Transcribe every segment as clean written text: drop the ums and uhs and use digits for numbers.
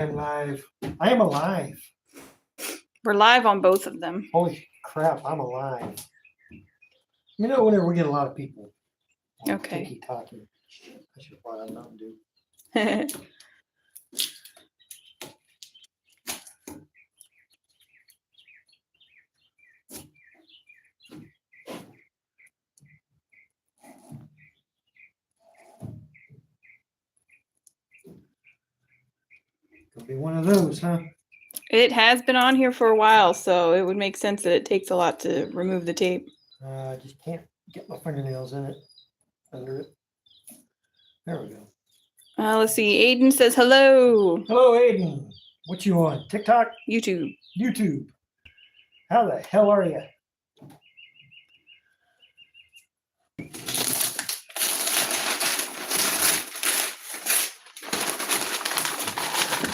I'm live. I am alive. We're live on both of them. Holy crap, I'm alive. You know, whenever we get a lot of people. Okay. Talking. I should have brought out Mountain Dew. Could be one of those, huh? It has been on here for a while, so it would make sense that it takes a lot to remove the tape. I just can't get my fingernails in it. Under it. There we go. Let's see. Aiden says hello. Hello, Aiden. What you on? TikTok? YouTube. YouTube. How the hell are you?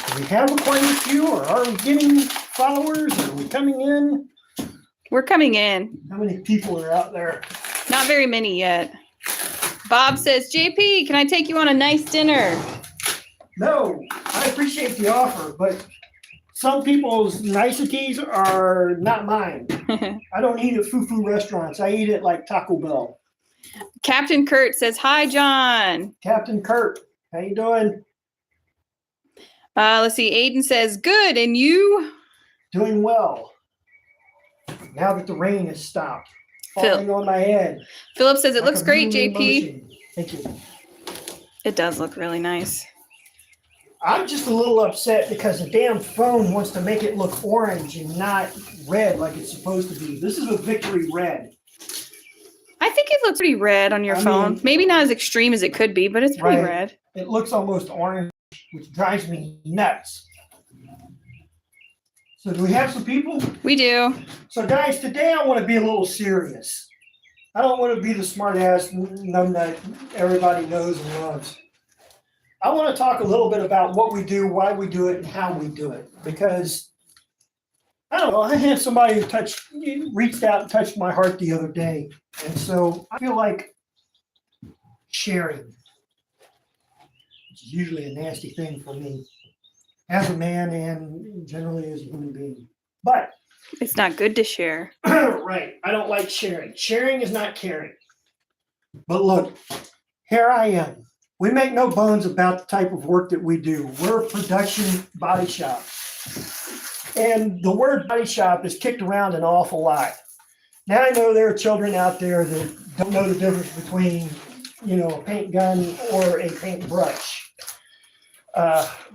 Do we have quite a few, or are we getting followers? Are we coming in? We're coming in. How many people are out there? Not very many yet. Bob says, JP, can I take you on a nice dinner? No, I appreciate the offer, but some people's niceties are not mine. I don't eat at foo-foo restaurants. I eat at like Taco Bell. Captain Kurt says, hi, John. Captain Kurt, how you doing? Let's see. Aiden says, good. And you? Doing well. Now that the rain has stopped falling on my head. Philip says, it like looks great, JP. Motion. Thank you. It does look really nice. I'm just a little upset because the damn phone wants to make it look orange and not red like it's supposed to be. This is a victory red. I think it looks pretty red on your phone. Maybe not as extreme as it could be, but it's pretty red. It looks almost orange, which drives me nuts. So do we have some people? We do. So guys, today I want to be a little serious. I don't want to be the smart ass numbnut everybody knows and loves. I want to talk a little bit about what we do, why we do it, and how we do it. Because, I don't know, I had somebody who reached out and touched my heart the other day. And so I feel like sharing, which is usually a nasty thing for me as a man and generally as a human being. But it's not good to share. Right. I don't like sharing. Sharing is not caring. But look, here I am. We make no bones about the type of work that we do. We're a production body shop. And the word body shop is kicked around an awful lot. Now I know there are children out there that don't know the difference between, a paint gun or a paintbrush.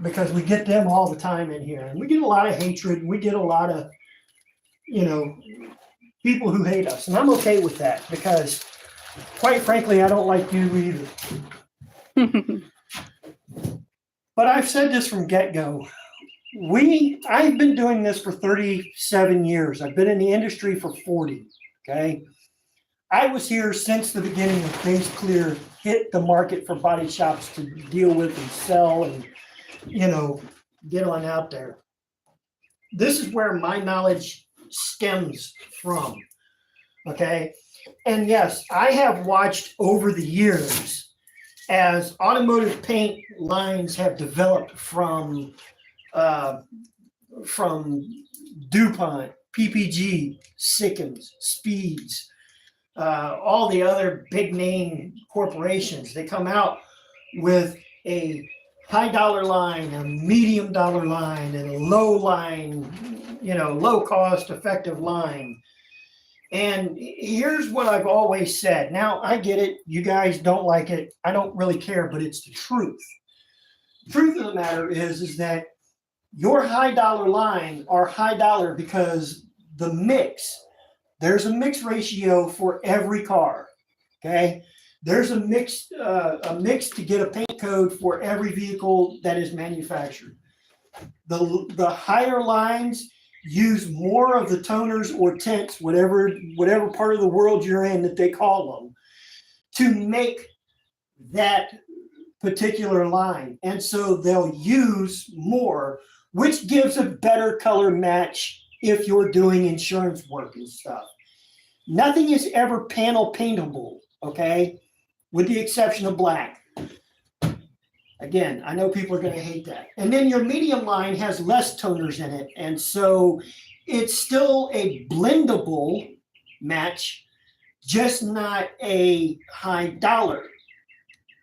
Because we get them all the time in here. And we get a lot of hatred. And we get a lot of, people who hate us. And I'm okay with that because, quite frankly, I don't like you either. But I've said this from get-go. I've been doing this for 37 years. I've been in the industry for 40, okay? I was here since the beginning of Base Clear hit the market for body shops to deal with and sell and, get on out there. This is where my knowledge stems from, okay? And yes, I have watched over the years as automotive paint lines have developed from DuPont, PPG, Sikkens, Speeds, all the other big name corporations. They come out with a high dollar line, a medium dollar line, and a low line, low cost effective line. And here's what I've always said. Now, I get it. You guys don't like it. I don't really care, but it's the truth. The truth of the matter is that your high dollar line are high dollar because there's a mix ratio for every car, okay? There's a mix to get a paint code for every vehicle that is manufactured. The higher lines use more of the toners or tints, whatever part of the world you're in that they call them, to make that particular line. And so they'll use more, which gives a better color match if you're doing insurance work and stuff. Nothing is ever panel paintable, okay? With the exception of black. Again, I know people are going to hate that. And then your medium line has less toners in it. And so it's still a blendable match, just not a high dollar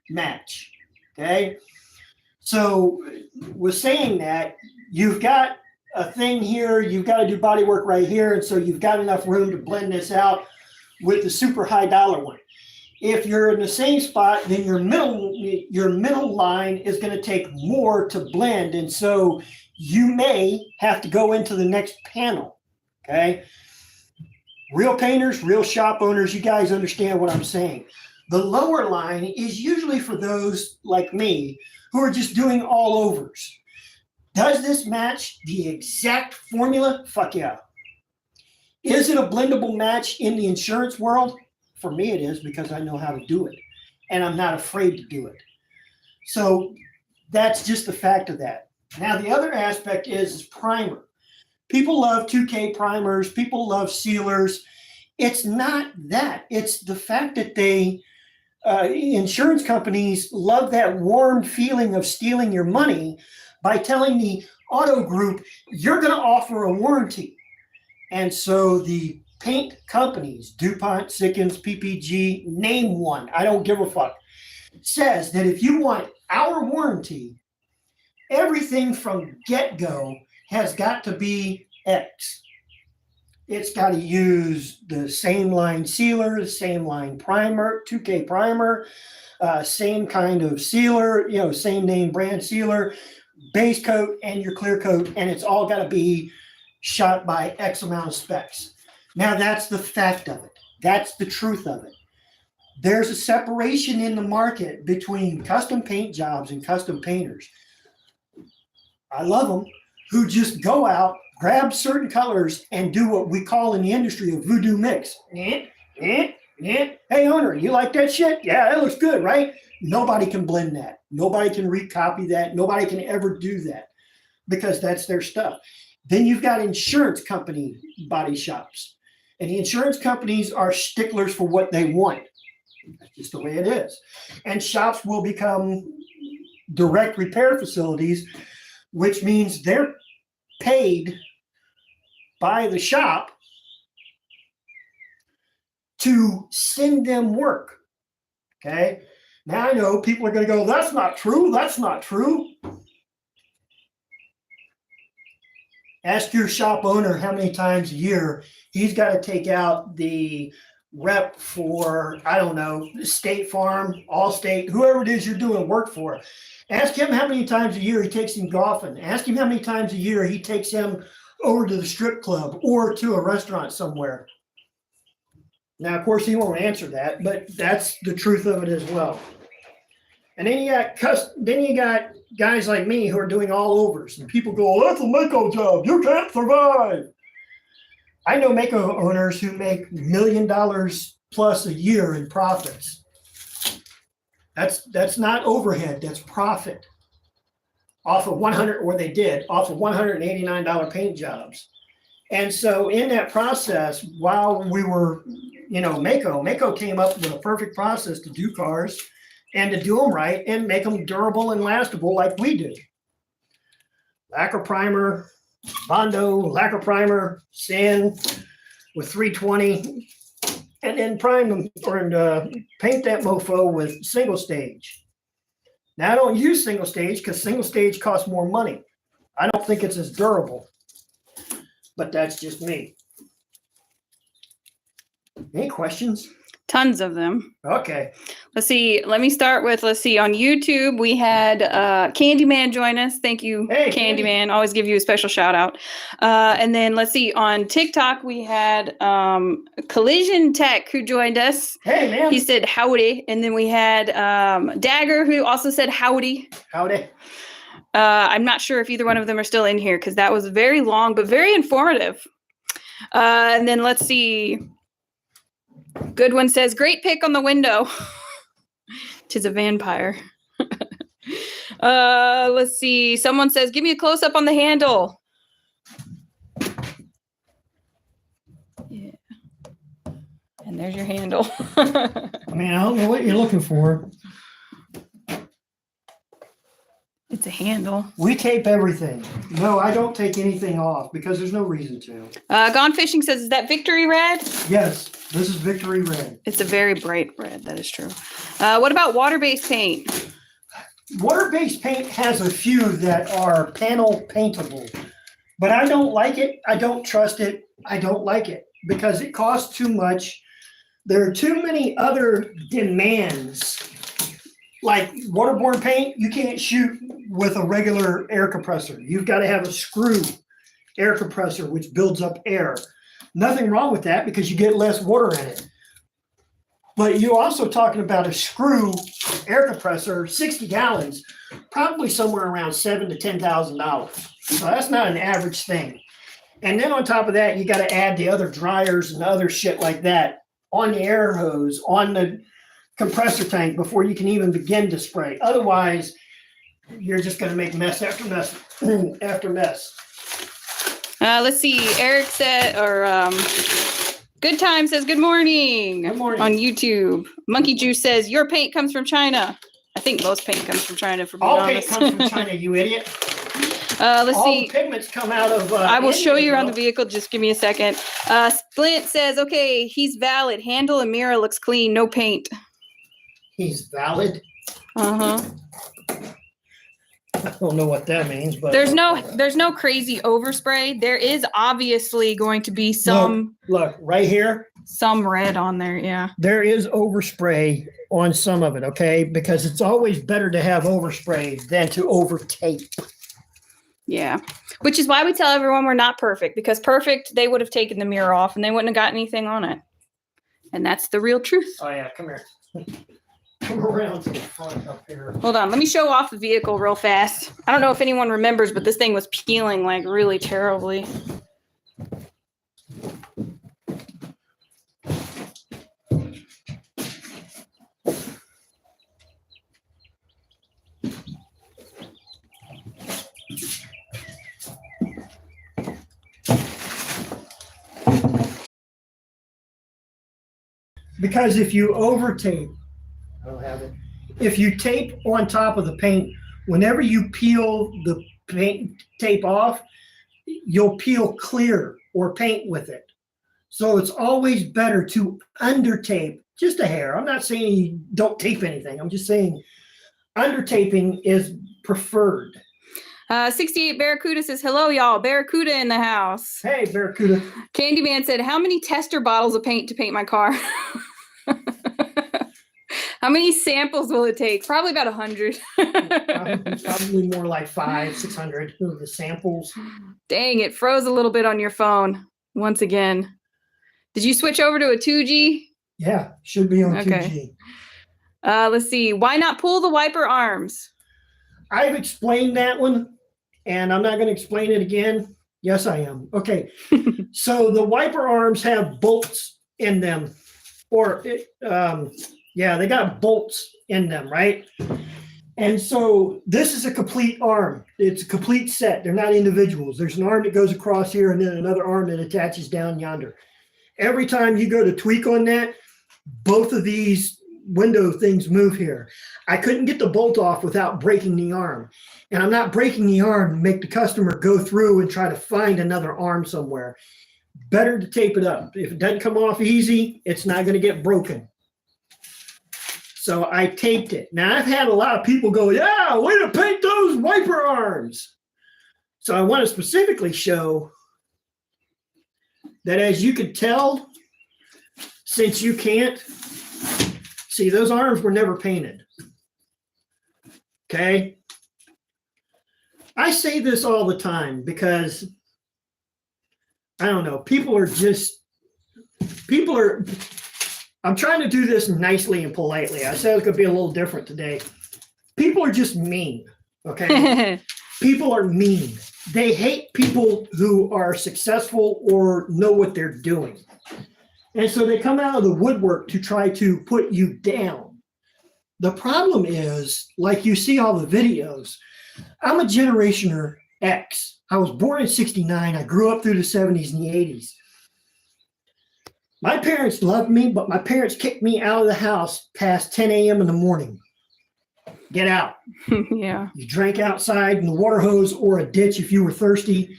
match. Okay. So with saying that, you've got a thing here, you've got to do body work right here. And so you've got enough room to blend this out with the super high dollar one. If you're in the same spot, then your middle line is going to take more to blend. And so you may have to go into the next panel. Okay. Real painters, real shop owners, you guys understand what I'm saying. The lower line is usually for those like me who are just doing all overs. Does this match the exact formula? Fuck yeah. Is it a blendable match in the insurance world? For me, it is, because I know how to do it, and I'm not afraid to do it. So that's just the fact of that. Now, the other aspect is primer. People love 2K primers. People love sealers. It's not that. It's the fact that insurance companies love that warm feeling of stealing your money by telling the auto group, you're going to offer a warranty. And so the paint companies, DuPont, Sikkens, PPG, name one, I don't give a fuck, says that if you want our warranty, everything from get-go has got to be X. It's got to use the same line sealer, the same line primer, 2K primer, same kind of sealer, same name brand sealer, base coat, and your clear coat, and it's all got to be shot by X amount of specs. Now, that's the fact of it. That's the truth of it. There's a separation in the market between custom paint jobs and custom painters. I love them, who just go out, grab certain colors, and do what we call in the industry a voodoo mix. Hey, owner, you like that shit? Yeah, that looks good, right? Nobody can blend that. Nobody can recopy that. Nobody can ever do that because that's their stuff. Then you've got insurance company body shops. And the insurance companies are sticklers for what they want. That's just the way it is. And shops will become direct repair facilities, which means they're paid by the shop to send them work. Okay. Now I know people are going to go, that's not true. That's not true. Ask your shop owner how many times a year he's got to take out the rep for, I don't know, State Farm, Allstate, whoever it is you're doing work for. Ask him how many times a year he takes him golfing. Ask him how many times a year he takes him over to the strip club or to a restaurant somewhere. Now, of course, he won't answer that, but that's the truth of it as well. And then you got guys like me who are doing all overs, and people go, that's a Mako job. You can't survive. I know Mako owners who make $1 million plus a year in profits. That's not overhead. That's profit off of $189 paint jobs. And so in that process, while we were, Mako came up with a perfect process to do cars and to do them right and make them durable and lastable like we do. Lacquer primer, Bondo, lacquer primer, sand with 320, and then prime them or paint that mofo with single stage. Now, I don't use single stage because single stage costs more money. I don't think it's as durable, but that's just me. Any questions? Tons of them. Okay. Let's see. Let me start with, on YouTube, we had Candyman join us. Thank you, Hey, Candyman. Always give you a special shout out. And then let's see, on TikTok, we had Collision Tech who joined us. Hey, man. He said howdy. And then we had Dagger who also said howdy. Howdy. I'm not sure if either one of them are still in here because that was very long, but very informative. And then let's see. Good one says, great pick on the window. 'Tis a vampire. Let's see. Someone says, give me a close-up on the handle. Yeah. And there's your handle. I mean, I don't know what you're looking for. It's a handle. We tape everything. No, I don't take anything off because there's no reason to. Gone Fishing says, is that Victory Red? Yes, this is Victory Red. It's a very bright red. That is true. What about water-based paint? Water-based paint has a few that are panel paintable, but I don't like it. I don't trust it. I don't like it because it costs too much. There are too many other demands. Like waterborne paint, you can't shoot with a regular air compressor. You've got to have a screw air compressor, which builds up air. Nothing wrong with that because you get less water in it. But you're also talking about a screw air compressor, 60 gallons, probably somewhere around $7,000 to $10,000. So that's not an average thing. And then on top of that, you got to add the other dryers and other shit like that on the air hose, on the compressor tank before you can even begin to spray. Otherwise, you're just going to make mess after mess after mess. Let's see. Eric said, or Good Time says, good morning. Good morning. On YouTube. Monkey Juice says, your paint comes from China. I think most paint comes from China, for being All honest. paint comes from China, you idiot. Let's All see. the pigments come out of I will show you India, around the bro. vehicle. Just give me a second. Splint says, okay, he's valid. Handle and mirror looks clean. No paint. He's valid. Uh-huh. I don't know what that means, but There's no crazy overspray. There is obviously going to be some look right here. some red on there. Yeah. There is overspray on some of it, okay? Because it's always better to have overspray than to overtape. Yeah. Which is why we tell everyone we're not perfect, because perfect, they would have taken the mirror off and they wouldn't have got anything on it. And that's the real truth. Oh yeah, come here. Come around to the front up here. Hold on. Let me show off the vehicle real fast. I don't know if anyone remembers, but this thing was peeling like really terribly. Because if you overtape, I don't have it. If you tape on top of the paint, whenever you peel the paint tape off, you'll peel clear or paint with it. So it's always better to undertape just a hair. I'm not saying you don't tape anything. I'm just saying undertaping is preferred. 68 Barracuda says, hello, y'all. Barracuda in the house. Hey, Barracuda. Candyman said, how many tester bottles of paint to paint my car? How many samples will it take? Probably about 100. Probably more like 500, 600 of the samples. Dang, it froze a little bit on your phone once again. Did you switch over to a 2G? Yeah, should be on Okay. 2G. Let's see. Why not pull the wiper arms? I've explained that one, and I'm not going to explain it again. Yes, I am. Okay. So the wiper arms have bolts in them, or they got bolts in them, right? And so this is a complete arm. It's a complete set. They're not individuals. There's an arm that goes across here and then another arm that attaches down yonder. Every time you go to tweak on that, both of these window things move here. I couldn't get the bolt off without breaking the arm. And I'm not breaking the arm to make the customer go through and try to find another arm somewhere. Better to tape it up. If it doesn't come off easy, it's not going to get broken. So I taped it. Now, I've had a lot of people go, yeah, way to paint those wiper arms. So I want to specifically show that, as you could tell, since you can't, see, those arms were never painted. Okay? I say this all the time because, I don't know, I'm trying to do this nicely and politely. I said it's going to be a little different today. People are just mean, okay? People are mean. They hate people who are successful or know what they're doing. And so they come out of the woodwork to try to put you down. The problem is, like you see all the videos, I'm a generationer X. I was born in 69. I grew up through the 70s and the 80s. My parents loved me, but my parents kicked me out of the house past 10 a.m. in the morning. get out. Yeah. You drank outside in the water hose or a ditch if you were thirsty.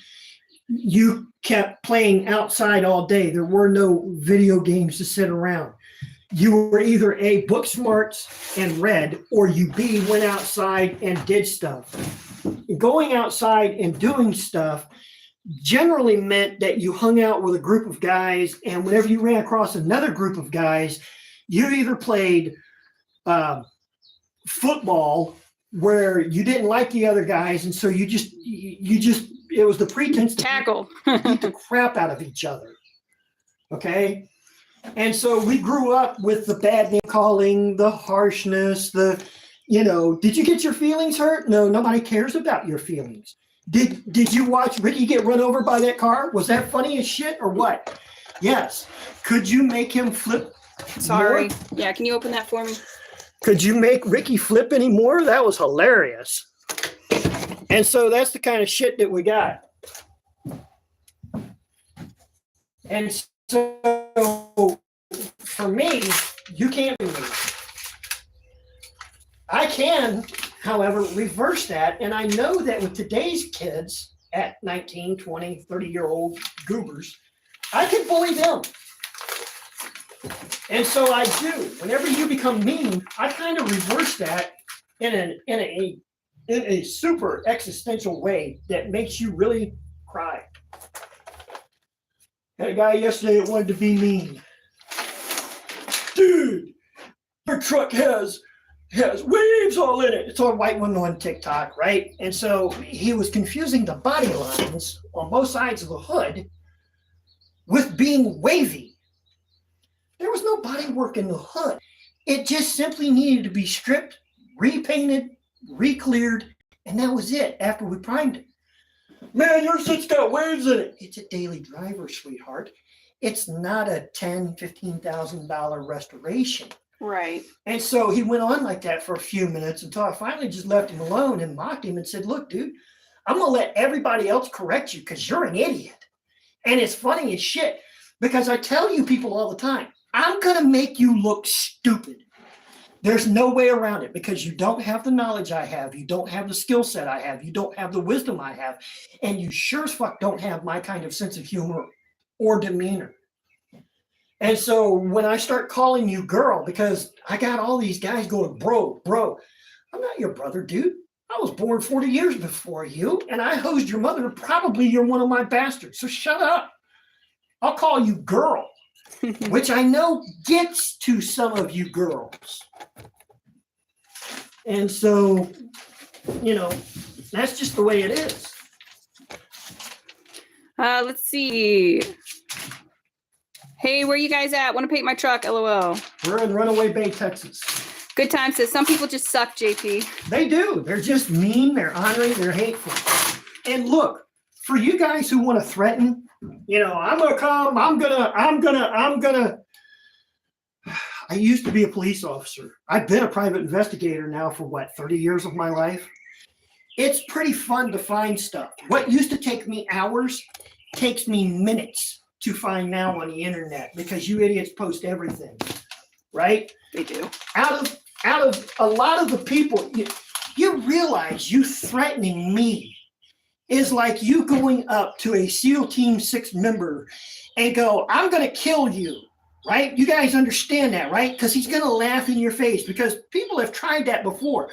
You kept playing outside all day. There were no video games to sit around. You were either A, book smarts and read, or you B, went outside and did stuff. Going outside and doing stuff generally meant that you hung out with a group of guys, and whenever you ran across another group of guys, you either played football where you didn't like the other guys, and so you just it was the pretense to Tackle. beat the crap out of each other. Okay? And so we grew up with the bad name calling, the harshness, did you get your feelings hurt? No, nobody cares about your feelings. Did you watch Ricky get run over by that car? Was that funny as shit or what? Yes. Could you make him flip? Sorry. More? Yeah, can you open that for me? Could you make Ricky flip anymore? That was hilarious. And so that's the kind of shit that we got. And so for me, you can't do it. I can, however, reverse that. And I know that with today's kids at 19, 20, 30-year-old goobers, I can bully them. And so I do. Whenever you become mean, I kind of reverse that in a super existential way that makes you really cry. Had a guy yesterday that wanted to be mean. Dude, your truck has waves all in it. It's all white one on TikTok, right? And so he was confusing the body lines on both sides of the hood with being wavy. There was no body work in the hood. It just simply needed to be stripped, repainted, re-cleared, and that was it after we primed it. Man, your shit's got waves in it. It's a daily driver, sweetheart. It's not a $10,000, $15,000 restoration. Right. And so he went on like that for a few minutes until I finally just left him alone and mocked him and said, look, dude, I'm going to let everybody else correct you because you're an idiot. And it's funny as shit because I tell you people all the time, I'm going to make you look stupid. There's no way around it because you don't have the knowledge I have. You don't have the skill set I have. You don't have the wisdom I have. And you sure as fuck don't have my kind of sense of humor or demeanor. And so when I start calling you girl, because I got all these guys going, bro, I'm not your brother, dude. I was born 40 years before you, and I hosed your mother. Probably you're one of my bastards. So shut up. I'll call you girl. Which I know gets to some of you girls. And so, that's just the way it is. Let's see. Hey, where you guys at? Want to paint my truck? LOL. We're in Runaway Bay, Texas. Good time says some people just suck, JP. They do. They're just mean. They're honoring. They're hateful. And look, for you guys who want to threaten, I'm going to come. I'm going to. I used to be a police officer. I've been a private investigator now for 30 years of my life. It's pretty fun to find stuff. What used to take me hours takes me minutes to find now on the internet because you idiots post everything, right? They do. Out of a lot of the people, you realize you threatening me is like you going up to a SEAL Team 6 member and go, I'm going to kill you, right? You guys understand that, right? Because he's going to laugh in your face because people have tried that before.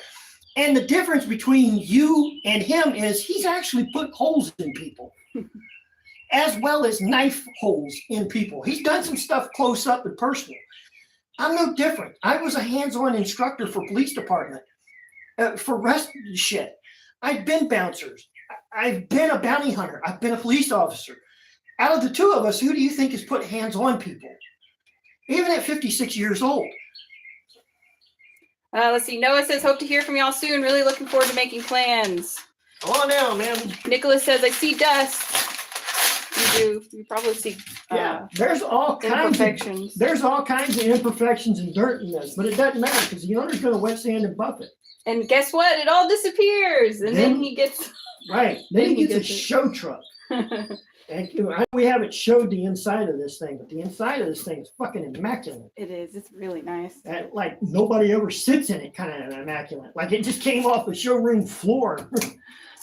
And the difference between you and him is he's actually put holes in people as well as knife holes in people. He's done some stuff close up and personal. I'm no different. I was a hands-on instructor for police department, for rest shit. I've been bouncers. I've been a bounty hunter. I've been a police officer. Out of the two of us, who do you think has put hands on people? Even at 56 years old. Let's see. Noah says, hope to hear from y'all soon. Really looking forward to making plans. Come on now, man. Nicholas says, I see dust. You do. You probably see there's all kinds imperfections. There's all kinds of imperfections and dirt in this, but it doesn't matter because the owner's going to wet sand and buff it. And guess what? It all disappears. And then he gets... Right. Then he gets a show truck. And we haven't showed the inside of this thing, but the inside of this thing is fucking immaculate. It is. It's really nice. And like nobody ever sits in it, kind of immaculate. Like it just came off the showroom floor.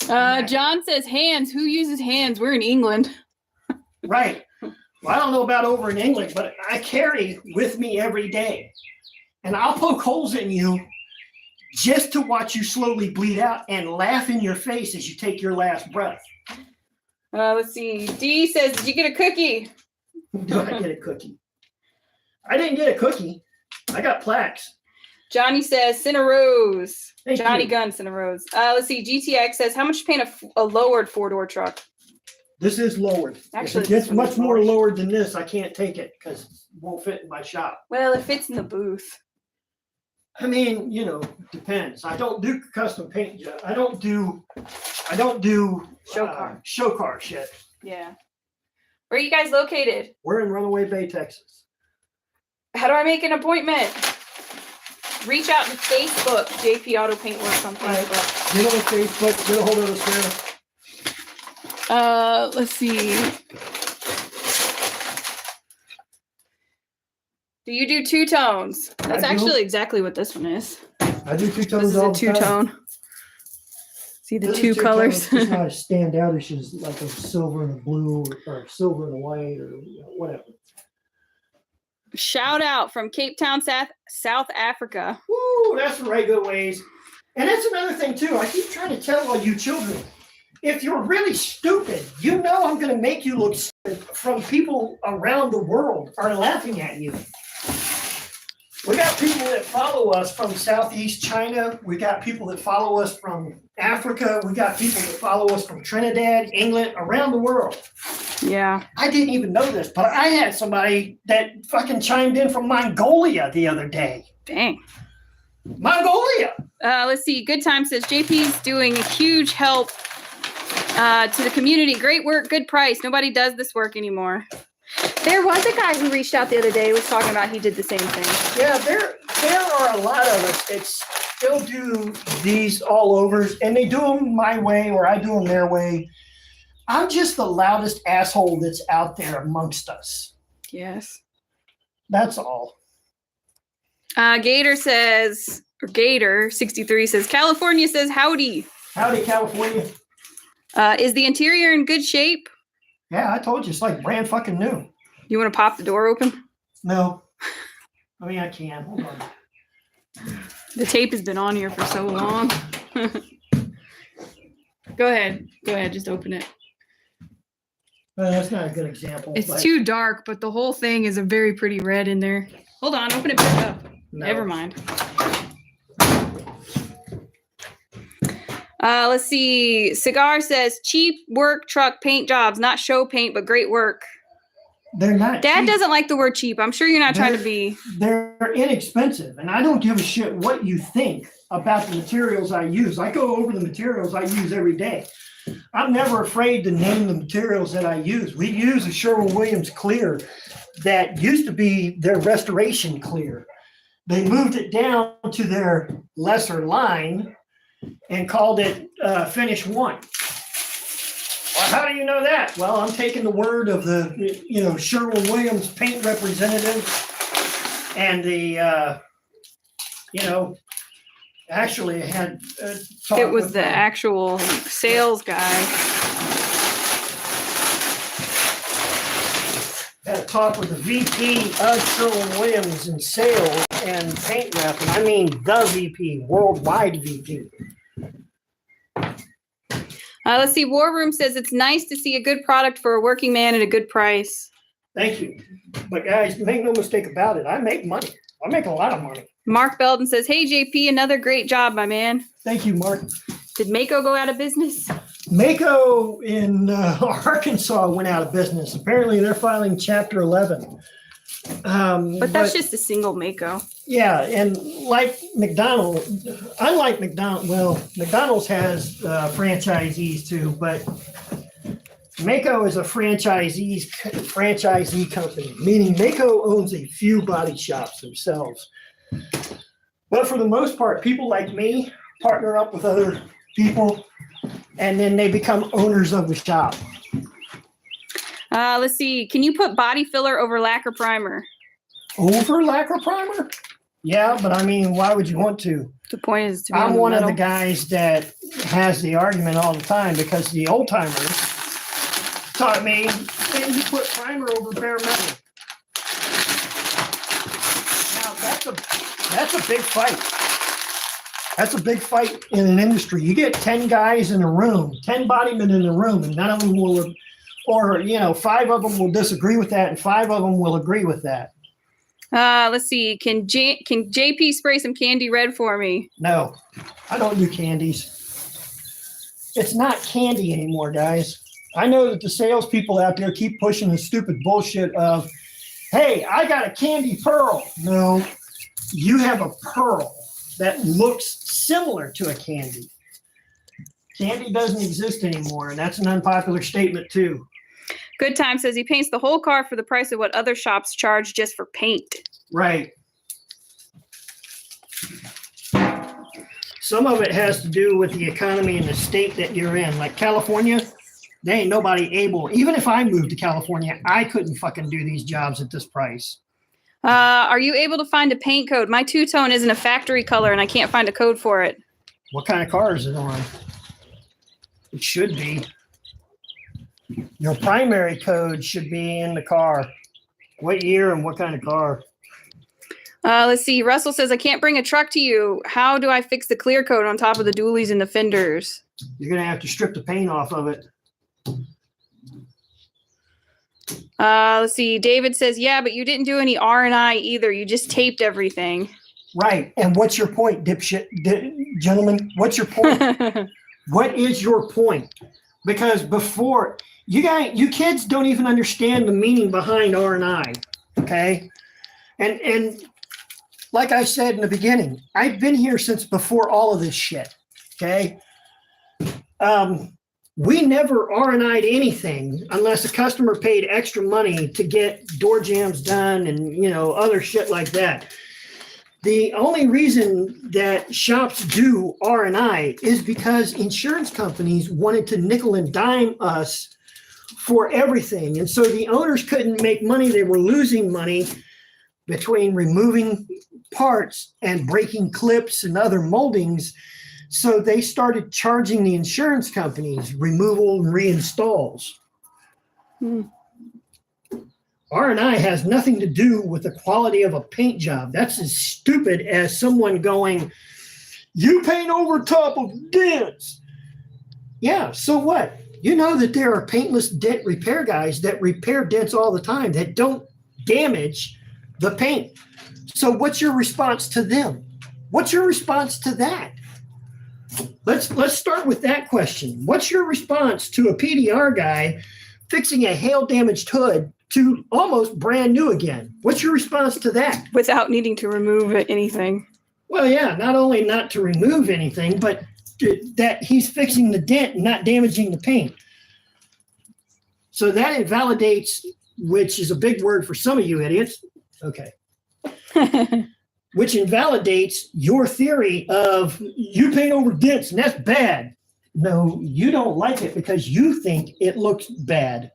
John says hands. Who uses hands? We're in England. Right. Well, I don't know about over in England, but I carry with me every day. And I'll poke holes in you just to watch you slowly bleed out and laugh in your face as you take your last breath. Let's see. Dee says, did you get a cookie? Do I get a cookie? I didn't get a cookie. I got plaques. Johnny says, send a rose. Thank Johnny you. Gunn sent a rose. Let's see. GTX says, how much to paint a lowered 4-door truck? This is lowered. Actually, if it gets this one much is more lowered. lowered than this, I can't take it because it won't fit in my shop. Well, it fits in the booth. I mean, depends. I don't do custom paint. I don't do show car shit. Yeah. Where are you guys located? We're in Runaway Bay, Texas. How do I make an appointment? Reach out to Facebook, JP Auto Paint Works on Facebook. Get on Facebook, get a hold of us there. Let's see. Do you do two tones? That's actually exactly what this one is. I do two This tones is all a the two time. tone. See the This is two colors? Tones. It's not as standoutish as like a silver and a blue or silver and a white or whatever. Shout out from Cape Town, South Africa. Woo, that's the right good ways. And that's another thing too. I keep trying to tell all you children, if you're really stupid, I'm going to make you look stupid from people around the world are laughing at you. We got people that follow us from Southeast China. We got people that follow us from Africa. We got people that follow us from Trinidad, England, around the world. Yeah. I didn't even know this, but I had somebody that fucking chimed in from Mongolia the other day. Dang. Mongolia. Let's see. Good Time says JP's doing a huge help to the community. Great work, good price. Nobody does this work anymore. There was a guy who reached out the other day who was talking about he did the same thing. Yeah, there are a lot of us that still do these all overs, and they do them my way or I do them their way. I'm just the loudest asshole that's out there amongst us. Yes. That's all. Gator 63 says, California says howdy. Howdy, California. Is the interior in good shape? Yeah, I told you, it's like brand fucking new. You want to pop the door open? No. I mean, I can. Hold on. The tape has been on here for so long. Go ahead. Just open it. That's not a good example. It's too dark, but the whole thing is a very pretty red in there. Hold on, open it back up. No. Never mind. Let's see. Cigar says cheap work truck paint jobs, not show paint, but great work. They're not Dad cheap. doesn't like the word cheap. I'm sure you're not trying to be. They're inexpensive, and I don't give a shit what you think about the materials I use. I go over the materials I use every day. I'm never afraid to name the materials that I use. We use a Sherwin-Williams clear that used to be their restoration clear. They moved it down to their lesser line and called it Finish 1. Well, how do you know that? Well, I'm taking the word of the, Sherwin-Williams paint representative and the, actually I had talk It was with the actual sales guy. had a talk with the VP of Sherwin-Williams in sales and paint rep, and I mean the VP, worldwide VP. Let's see. War Room says it's nice to see a good product for a working man at a good price. Thank you. But guys, make no mistake about it. I make money. I make a lot of money. Mark Belden says, hey, JP, another great job, my man. Thank you, Mark. Did Mako go out of business? Mako in Arkansas went out of business. Apparently, they're filing Chapter 11. But that's just a single Mako. Yeah, and like McDonald's, unlike McDonald's, well, McDonald's has franchisees too, but Mako is a franchisee company, meaning Mako owns a few body shops themselves. But for the most part, people like me partner up with other people, and then they become owners of the shop. Let's see. Can you put body filler over lacquer primer? Over lacquer primer? Yeah, but I mean, why would you want to? The point is to be I'm one of the metal. guys that has the argument all the time because the old timers taught me, and you put primer over bare metal. Now that's a big fight. That's a big fight in an industry. You get 10 guys in a room, 10 bodymen in a room, and none of them will, or 5 of them will disagree with that, and 5 of them will agree with that. Let's see. Can JP spray some candy red for me? No, I don't do candies. It's not candy anymore, guys. I know that the salespeople out there keep pushing the stupid bullshit of, hey, I got a candy pearl. No, you have a pearl that looks similar to a candy. Candy doesn't exist anymore, and that's an unpopular statement too. Good Time says he paints the whole car for the price of what other shops charge just for paint. Right. Some of it has to do with the economy and the state that you're in. Like California, there ain't nobody able, even if I moved to California, I couldn't fucking do these jobs at this price. Are you able to find a paint code? My two-tone isn't a factory color and I can't find a code for it. What kind of car is it on? It should be. Your primary code should be in the car. What year and what kind of car? Let's see. Russell says, I can't bring a truck to you. How do I fix the clear coat on top of the dualies and the fenders? You're going to have to strip the paint off of it. Let's see. David says, yeah, but you didn't do any R&I either. You just taped everything. Right. And what's your point, dipshit? Gentlemen, what's your point? What is your point? Because before, you kids don't even understand the meaning behind R&I, okay? And like I said in the beginning, I've been here since before all of this shit, okay? We never R&I'd anything unless a customer paid extra money to get door jambs done and, other shit like that. The only reason that shops do R&I is because insurance companies wanted to nickel and dime us for everything. And so the owners couldn't make money. They were losing money between removing parts and breaking clips and other moldings. So they started charging the insurance companies removal and reinstalls. R&I has nothing to do with the quality of a paint job. That's as stupid as someone going, you paint over top of dents. Yeah, so what? You know that there are paintless dent repair guys that repair dents all the time that don't damage the paint. So what's your response to them? What's your response to that? Let's start with that question. What's your response to a PDR guy fixing a hail-damaged hood to almost brand new again? What's your response to that? Without needing to remove anything. Well, yeah, not only not to remove anything, but that he's fixing the dent and not damaging the paint. So that invalidates, which is a big word for some of you idiots. Okay. Which invalidates your theory of you paint over dents and that's bad. No, you don't like it because you think it looks bad.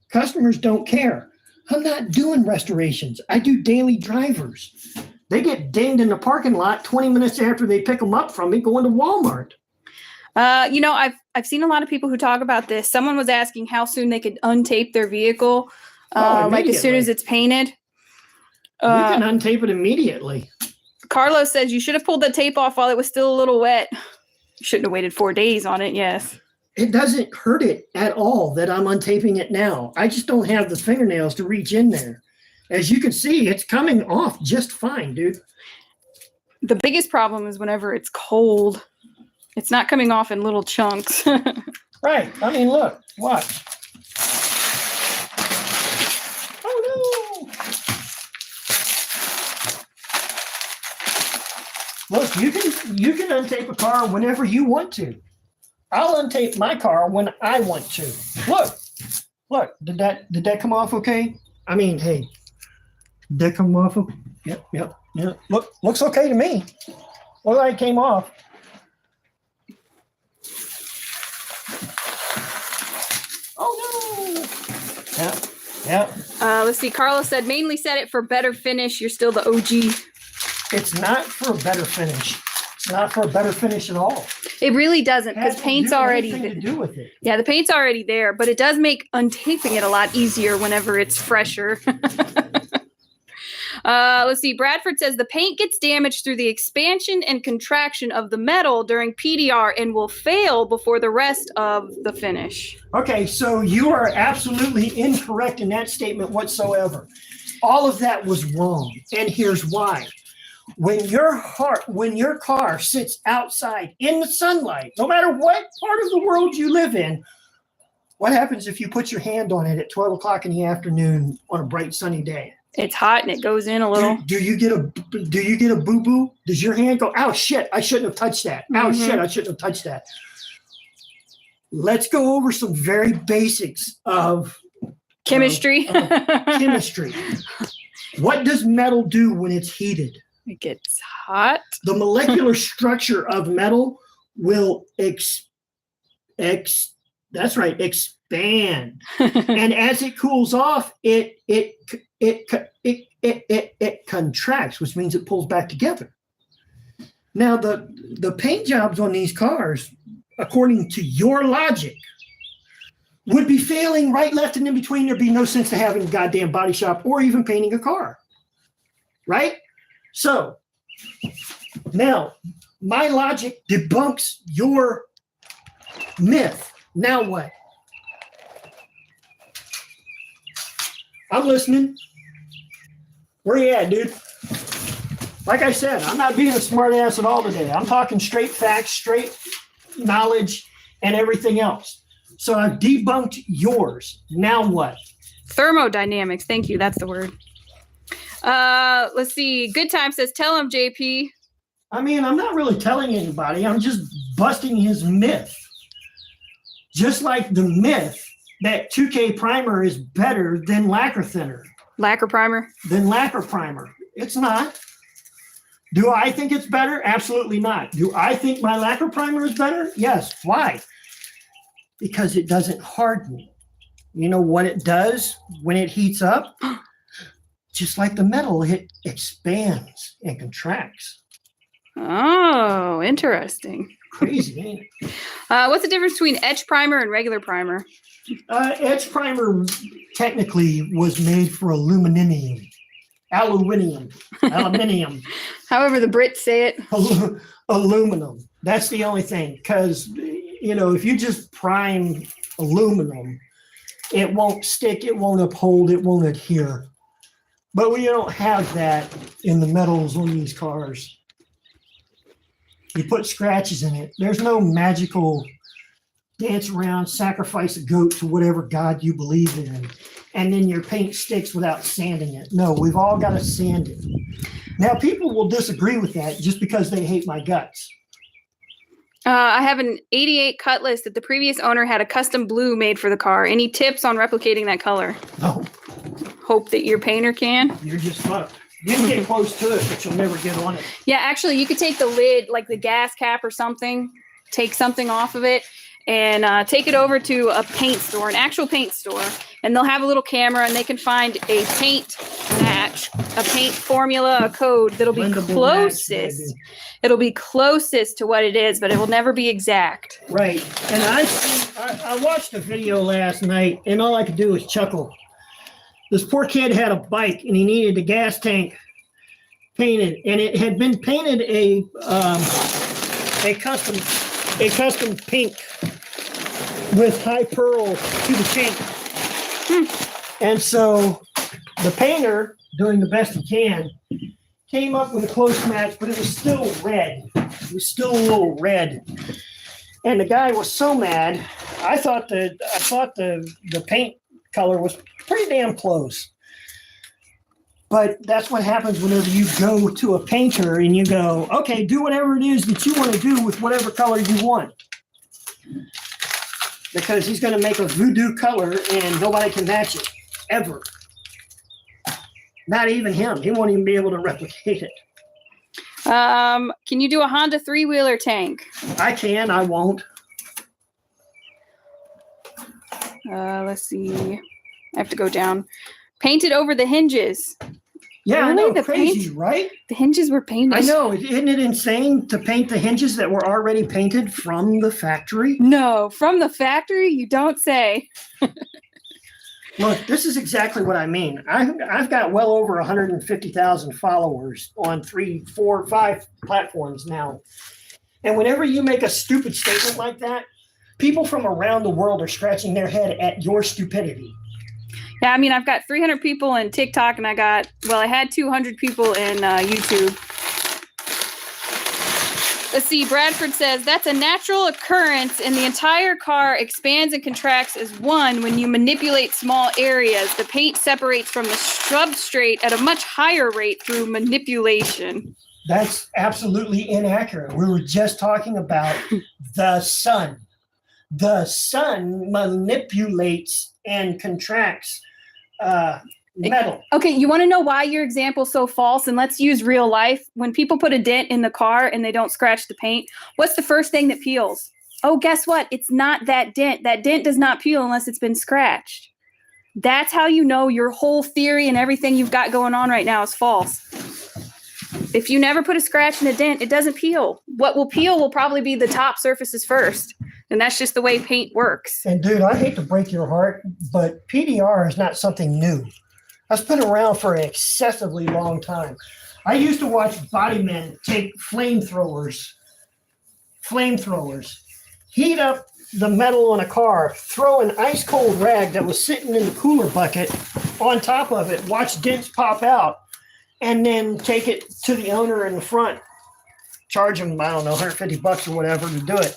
Customers don't care. I'm not doing restorations. I do daily drivers. They get dinged in the parking lot 20 minutes after they pick them up from me going to Walmart. I've seen a lot of people who talk about this. Someone was asking how soon they could untape their vehicle, like as soon as it's painted. You can untape it immediately. Carlos says you should have pulled the tape off while it was still a little wet. You shouldn't have waited 4 days on it, yes. It doesn't hurt it at all that I'm untaping it now. I just don't have the fingernails to reach in there. As you can see, it's coming off just fine, dude. The biggest problem is whenever it's cold. It's not coming off in little chunks. Right. I mean, look, watch. Oh, no. Look, you can untape a car whenever you want to. I'll untape my car when I want to. Look, did that come off okay? I mean, hey, did that come off? Yep. Looks okay to me. Well, it came off. Oh no! Yeah. Let's see. Carlos said mainly set it for better finish. You're still the OG. It's not for a better finish. It's not for a better finish at all. It really doesn't, because Hasn't paint's already anything to do with it. Yeah, the paint's already there, but it does make untaping it a lot easier whenever it's fresher. Let's see. Bradford says the paint gets damaged through the expansion and contraction of the metal during PDR and will fail before the rest of the finish. Okay, so you are absolutely incorrect in that statement whatsoever. All of that was wrong, and here's why. When your car sits outside in the sunlight, no matter what part of the world you live in, what happens if you put your hand on it at 12 o'clock in the afternoon on a bright sunny day? It's hot and it goes in a little. Do you get a boo-boo? Does your hand go, oh shit, I shouldn't have touched that. Oh shit, I shouldn't have touched that. Let's go over some very basics of Chemistry. Chemistry. What does metal do when it's heated? It gets hot. The molecular structure of metal will expand. And as it cools off, it contracts, which means it pulls back together. Now, the paint jobs on these cars, according to your logic, would be failing right, left, and in between. There'd be no sense to having a goddamn body shop or even painting a car. Right? So, now, my logic debunks your myth. Now what? I'm listening. Where you at, dude? Like I said, I'm not being a smart ass at all today. I'm talking straight facts, straight knowledge, and everything else. So I've debunked yours. Now what? Thermodynamics. Thank you. That's the word. Let's see. Good Time says, tell him, JP. I mean, I'm not really telling anybody. I'm just busting his myth. Just like the myth that 2K primer is better than lacquer thinner. Lacquer primer? Than lacquer primer. It's not. Do I think it's better? Absolutely not. Do I think my lacquer primer is better? Yes. Why? Because it doesn't harden. You know what it does when it heats up? Just like the metal, it expands and contracts. Oh, interesting. Crazy, ain't it? What's the difference between etch primer and regular primer? Etch primer technically was made for aluminium. However the Brits say it. Aluminum. That's the only thing. Because, if you just prime aluminum, it won't stick, it won't uphold, it won't adhere. But we don't have that in the metals on these cars. You put scratches in it. There's no magical dance around, sacrifice a goat to whatever god you believe in, and then your paint sticks without sanding it. No, we've all got to sand it. Now, people will disagree with that just because they hate my guts. I have an 88 Cutlass that the previous owner had a custom blue made for the car. Any tips on replicating that color? No. Hope that your painter can. You're just fucked. You can get close to it, but you'll never get on it. Yeah, actually, you could take the lid, like the gas cap or something, take something off of it, and take it over to a paint store, an actual paint store, and they'll have a little camera, and they can find a paint match, a paint formula, a code that'll be closest. It'll be closest to what it is, but it will never be exact. Right. And I watched a video last night, and all I could do was chuckle. This poor kid had a bike, and he needed a gas tank painted, and it had been painted a custom pink with high pearl to the tank. And so the painter, doing the best he can, came up with a close match, but it was still red. It was still a little red. And the guy was so mad. I thought the paint color was pretty damn close. But that's what happens whenever you go to a painter and you go, okay, do whatever it is that you want to do with whatever color you want. Because he's going to make a voodoo color and nobody can match it, ever. Not even him. He won't even be able to replicate it. Can you do a Honda 3-wheeler tank? I can. I won't. Let's see. I have to go down. Painted over the hinges. Yeah, Really? I know, The crazy, paint? right? The hinges were painted. I know. Isn't it insane to paint the hinges that were already painted from the factory? No, from the factory? You don't say. Look, this is exactly what I mean. I've got well over 150,000 followers on 3, 4, 5 platforms now. And whenever you make a stupid statement like that, people from around the world are scratching their head at your stupidity. Yeah, I mean, I've got 300 people in TikTok, and I had 200 people in YouTube. Let's see, Bradford says, that's a natural occurrence, and the entire car expands and contracts as one when you manipulate small areas. The paint separates from the substrate at a much higher rate through manipulation. That's absolutely inaccurate. We were just talking about the sun. The sun manipulates and contracts metal. Okay, you want to know why your example's so false? And let's use real life. When people put a dent in the car and they don't scratch the paint, what's the first thing that peels? Oh, guess what? It's not that dent. That dent does not peel unless it's been scratched. That's how you know your whole theory and everything you've got going on right now is false. If you never put a scratch in a dent, it doesn't peel. What will peel will probably be the top surfaces first. And that's just the way paint works. And dude, I hate to break your heart, but PDR is not something new. That's been around for an excessively long time. I used to watch body men take flamethrowers, heat up the metal on a car, throw an ice cold rag that was sitting in the cooler bucket on top of it, watch dents pop out, and then take it to the owner in the front, charge him, I don't know, $150 or whatever to do it.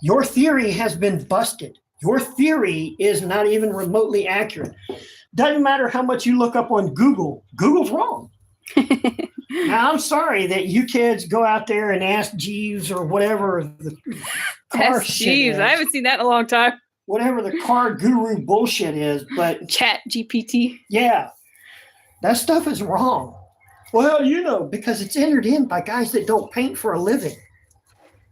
Your theory has been busted. Your theory is not even remotely accurate. Doesn't matter how much you look up on Google. Google's wrong. Now, I'm sorry that you kids go out there and ask Jeeves or whatever the car shit Jeeves, is. I haven't seen that in a long time. Whatever the car guru bullshit is, but Chat GPT. yeah, that stuff is wrong. Well, because it's entered in by guys that don't paint for a living.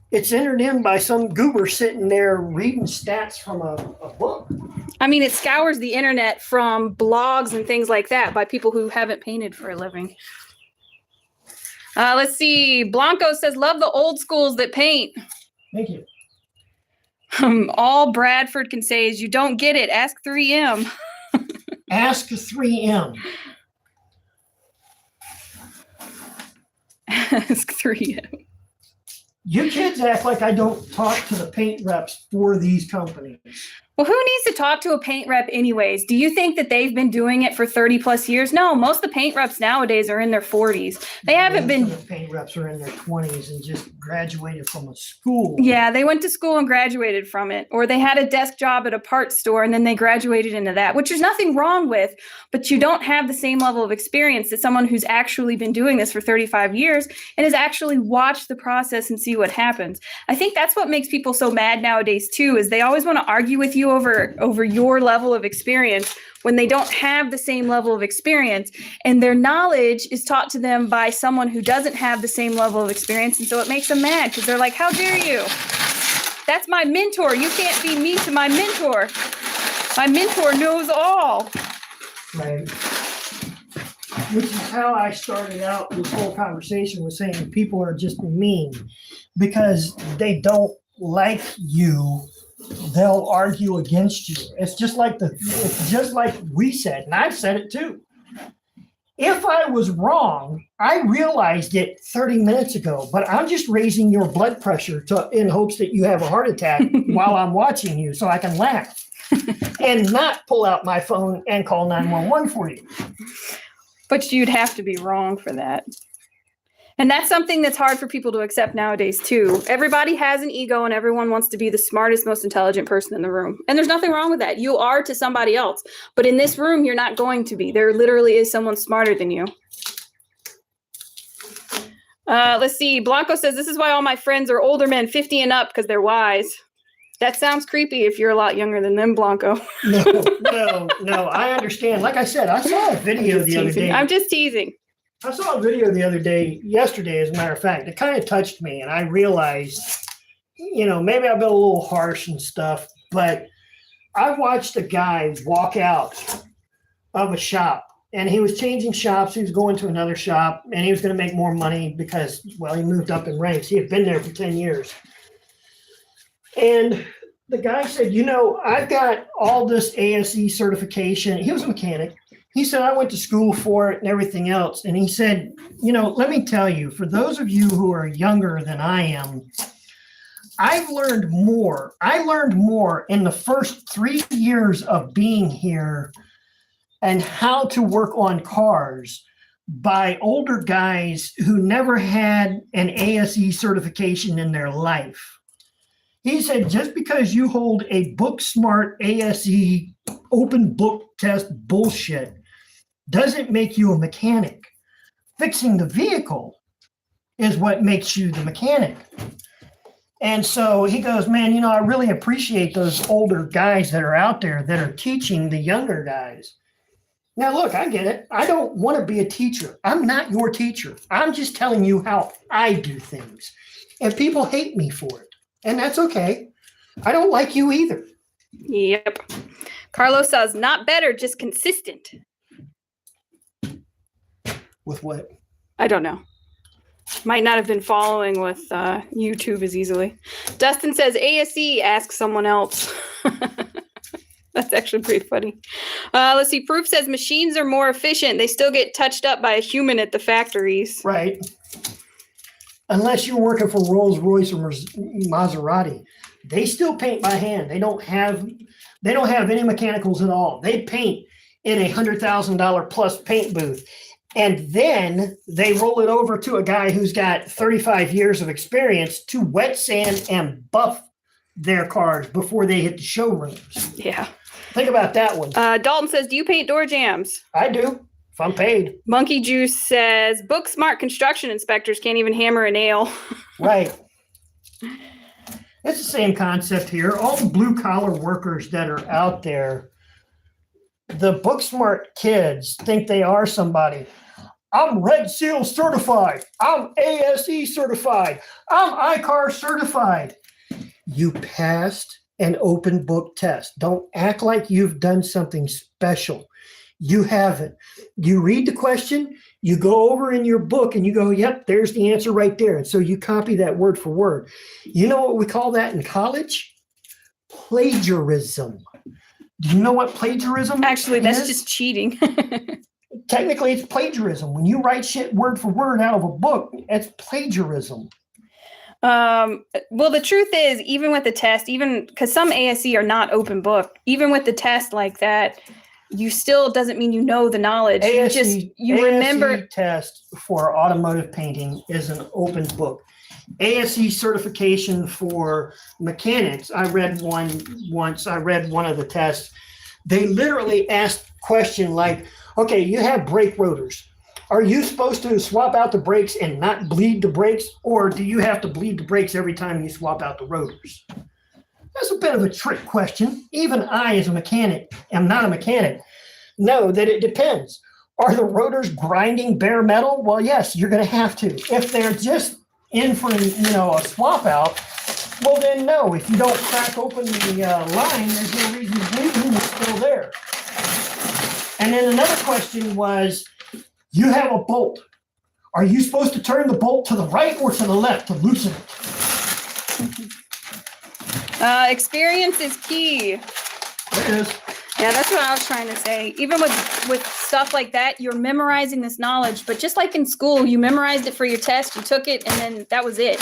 It's entered in by some goober sitting there reading stats from a book. I mean, it scours the internet from blogs and things like that by people who haven't painted for a living. Let's see. Blanco says, love the old schools that paint. Thank you. All Bradford can say is, you don't get it. Ask 3M. Ask 3M. Ask 3M. You kids act like I don't talk to the paint reps for these companies. Well, who needs to talk to a paint rep anyways? Do you think that they've been doing it for 30 plus years? No, most of the paint reps nowadays are in their 40s. They haven't been. Some of the paint reps are in their 20s and just graduated from a school. Yeah, they went to school and graduated from it. Or they had a desk job at a parts store and then they graduated into that, which there's nothing wrong with, but you don't have the same level of experience as someone who's actually been doing this for 35 years and has actually watched the process and see what happens. I think that's what makes people so mad nowadays too, is they always want to argue with you over your level of experience when they don't have the same level of experience, and their knowledge is taught to them by someone who doesn't have the same level of experience, and so it makes them mad because they're like, how dare you? That's my mentor. You can't be mean to my mentor. My mentor knows all. Right. Which is how I started out this whole conversation, with saying people are just mean because they don't like you. They'll argue against you. It's just like we said, and I've said it too. If I was wrong, I realized it 30 minutes ago, but I'm just raising your blood pressure in hopes that you have a heart attack while I'm watching you so I can laugh and not pull out my phone and call 911 for you. But you'd have to be wrong for that. And that's something that's hard for people to accept nowadays too. Everybody has an ego and everyone wants to be the smartest, most intelligent person in the room. And there's nothing wrong with that. You are to somebody else. But in this room, you're not going to be. There literally is someone smarter than you. Let's see. Blanco says, this is why all my friends are older men, 50 and up, because they're wise. That sounds creepy if you're a lot younger than them, Blanco. No, I understand. Like I said, I saw a video the other day. I'm just teasing. I saw a video the other day, yesterday, as a matter of fact. It kind of touched me, and I realized, maybe I've been a little harsh and stuff, but I watched a guy walk out of a shop, and he was changing shops. He was going to another shop, and he was going to make more money because, well, he moved up in ranks. He had been there for 10 years. And the guy said, I've got all this ASE certification. He was a mechanic. He said, I went to school for it and everything else. And he said, let me tell you, for those of you who are younger than I am, I've learned more. I learned more in the first 3 years of being here and how to work on cars by older guys who never had an ASE certification in their life. He said, just because you hold a book smart ASE open book test bullshit doesn't make you a mechanic. Fixing the vehicle is what makes you the mechanic. And so he goes, man, I really appreciate those older guys that are out there that are teaching the younger guys. Now, look, I get it. I don't want to be a teacher. I'm not your teacher. I'm just telling you how I do things. And people hate me for it. And that's okay. I don't like you either. Yep. Carlos says, not better, just consistent. With what? I don't know. Might not have been following with YouTube as easily. Dustin says, ASE, ask someone else. That's actually pretty funny. Let's see. Proof says machines are more efficient. They still get touched up by a human at the factories. Right. Unless you're working for Rolls-Royce or Maserati. They still paint by hand. They don't have any mechanicals at all. They paint in a $100,000 plus paint booth. And then they roll it over to a guy who's got 35 years of experience to wet sand and buff their cars before they hit the showrooms. Yeah. Think about that one. Dalton says, do you paint door jambs? I do, if I'm paid. Monkey Juice says, book smart construction inspectors can't even hammer a nail. Right. It's the same concept here. All the blue collar workers that are out there, the book smart kids think they are somebody. I'm Red Seal certified. I'm ASE certified. I'm ICAR certified. You passed an open book test. Don't act like you've done something special. You haven't. You read the question, you go over in your book and you go, yep, there's the answer right there. And so you copy that word for word. You know what we call that in college? Plagiarism. Do you know what plagiarism is? Actually, that's just cheating. Technically, it's plagiarism. When you write shit word for word out of a book, it's plagiarism. Well, the truth is, even with the test, even because some ASE are not open book, even with the test like that, you still doesn't mean you know the knowledge. You remember. ASE test for automotive painting is an open book. ASE certification for mechanics, I read one once. I read one of the tests. They literally asked a question like, okay, you have brake rotors. Are you supposed to swap out the brakes and not bleed the brakes? Or do you have to bleed the brakes every time you swap out the rotors? That's a bit of a trick question. Even I, as a mechanic, am not a mechanic, know that it depends. Are the rotors grinding bare metal? Well, yes, you're going to have to. If they're just in for a swap out, well then no. If you don't crack open the line, there's no reason to bleed. It's still there. And then another question was, you have a bolt. Are you supposed to turn the bolt to the right or to the left to loosen it? Experience is key. It is. Yeah, that's what I was trying to say. Even with stuff like that, you're memorizing this knowledge. But just like in school, you memorized it for your test, you took it, and then that was it.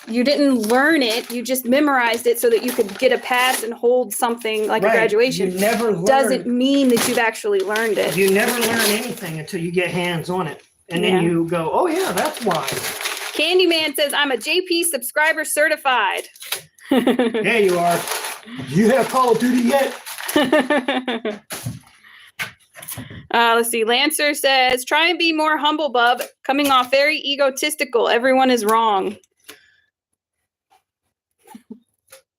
You didn't learn it. You just memorized it so that you could get a pass and hold something like a graduation. You never learn. Doesn't mean that you've actually learned it. You never learn anything until you get hands on it. And then you go, oh, yeah, that's why. Candyman says, I'm a JP subscriber certified. Yeah, you are. Do you have Call of Duty yet? Let's see. Lancer says, try and be more humble, bub. Coming off very egotistical. Everyone is wrong.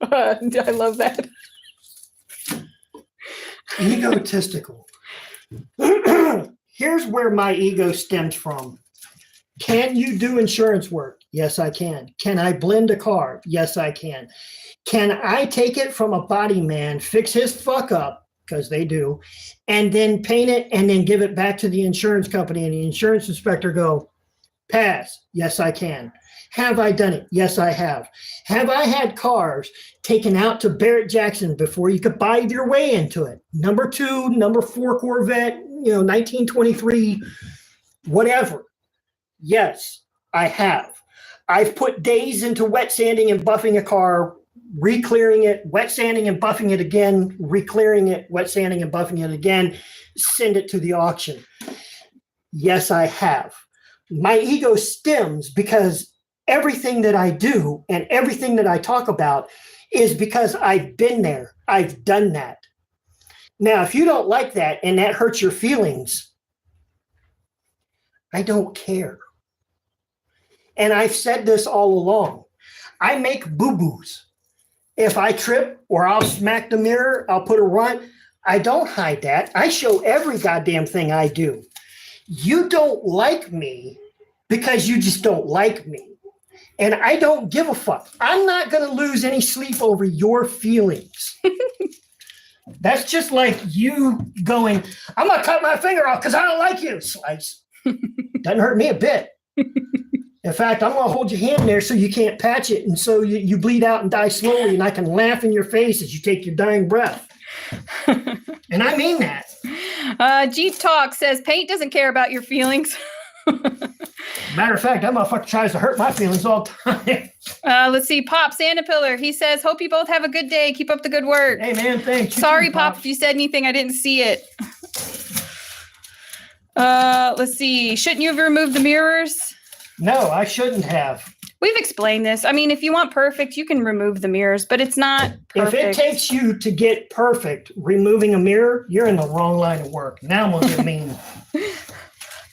I love that. Egotistical. Here's where my ego stems from. Can you do insurance work? Yes, I can. Can I blend a car? Yes, I can. Can I take it from a body man, fix his fuck up, because they do, and then paint it and then give it back to the insurance company and the insurance inspector go, pass? Yes, I can. Have I done it? Yes, I have. Have I had cars taken out to Barrett-Jackson before you could buy your way into it? Number 2, number 4 Corvette, 1923, whatever. Yes, I have. I've put days into wet sanding and buffing a car, re-clearing it, wet sanding and buffing it again, re-clearing it, wet sanding and buffing it again, send it to the auction. Yes, I have. My ego stems because everything that I do and everything that I talk about is because I've been there. I've done that. Now, if you don't like that and that hurts your feelings, I don't care. And I've said this all along. I make boo-boos. If I trip or I'll smack the mirror, I'll put a runt. I don't hide that. I show every goddamn thing I do. You don't like me because you just don't like me. And I don't give a fuck. I'm not going to lose any sleep over your feelings. That's just like you going, I'm going to cut my finger off because I don't like you. Slice. Doesn't hurt me a bit. In fact, I'm going to hold your hand there so you can't patch it. And so you bleed out and die slowly. And I can laugh in your face as you take your dying breath. And I mean that. Jeep Talk says paint doesn't care about your feelings. Matter of fact, that motherfucker tries to hurt my feelings all the time. Let's see. Pop Sandapillar. He says, hope you both have a good day. Keep up the good work. Hey, man, thanks. Sorry, Pop, if you said anything. I didn't see it. Let's see. Shouldn't you have removed the mirrors? No, I shouldn't have. We've explained this. I mean, if you want perfect, you can remove the mirrors, but it's not perfect. If it takes you to get perfect removing a mirror, you're in the wrong line of work. Now I'm going to get mean.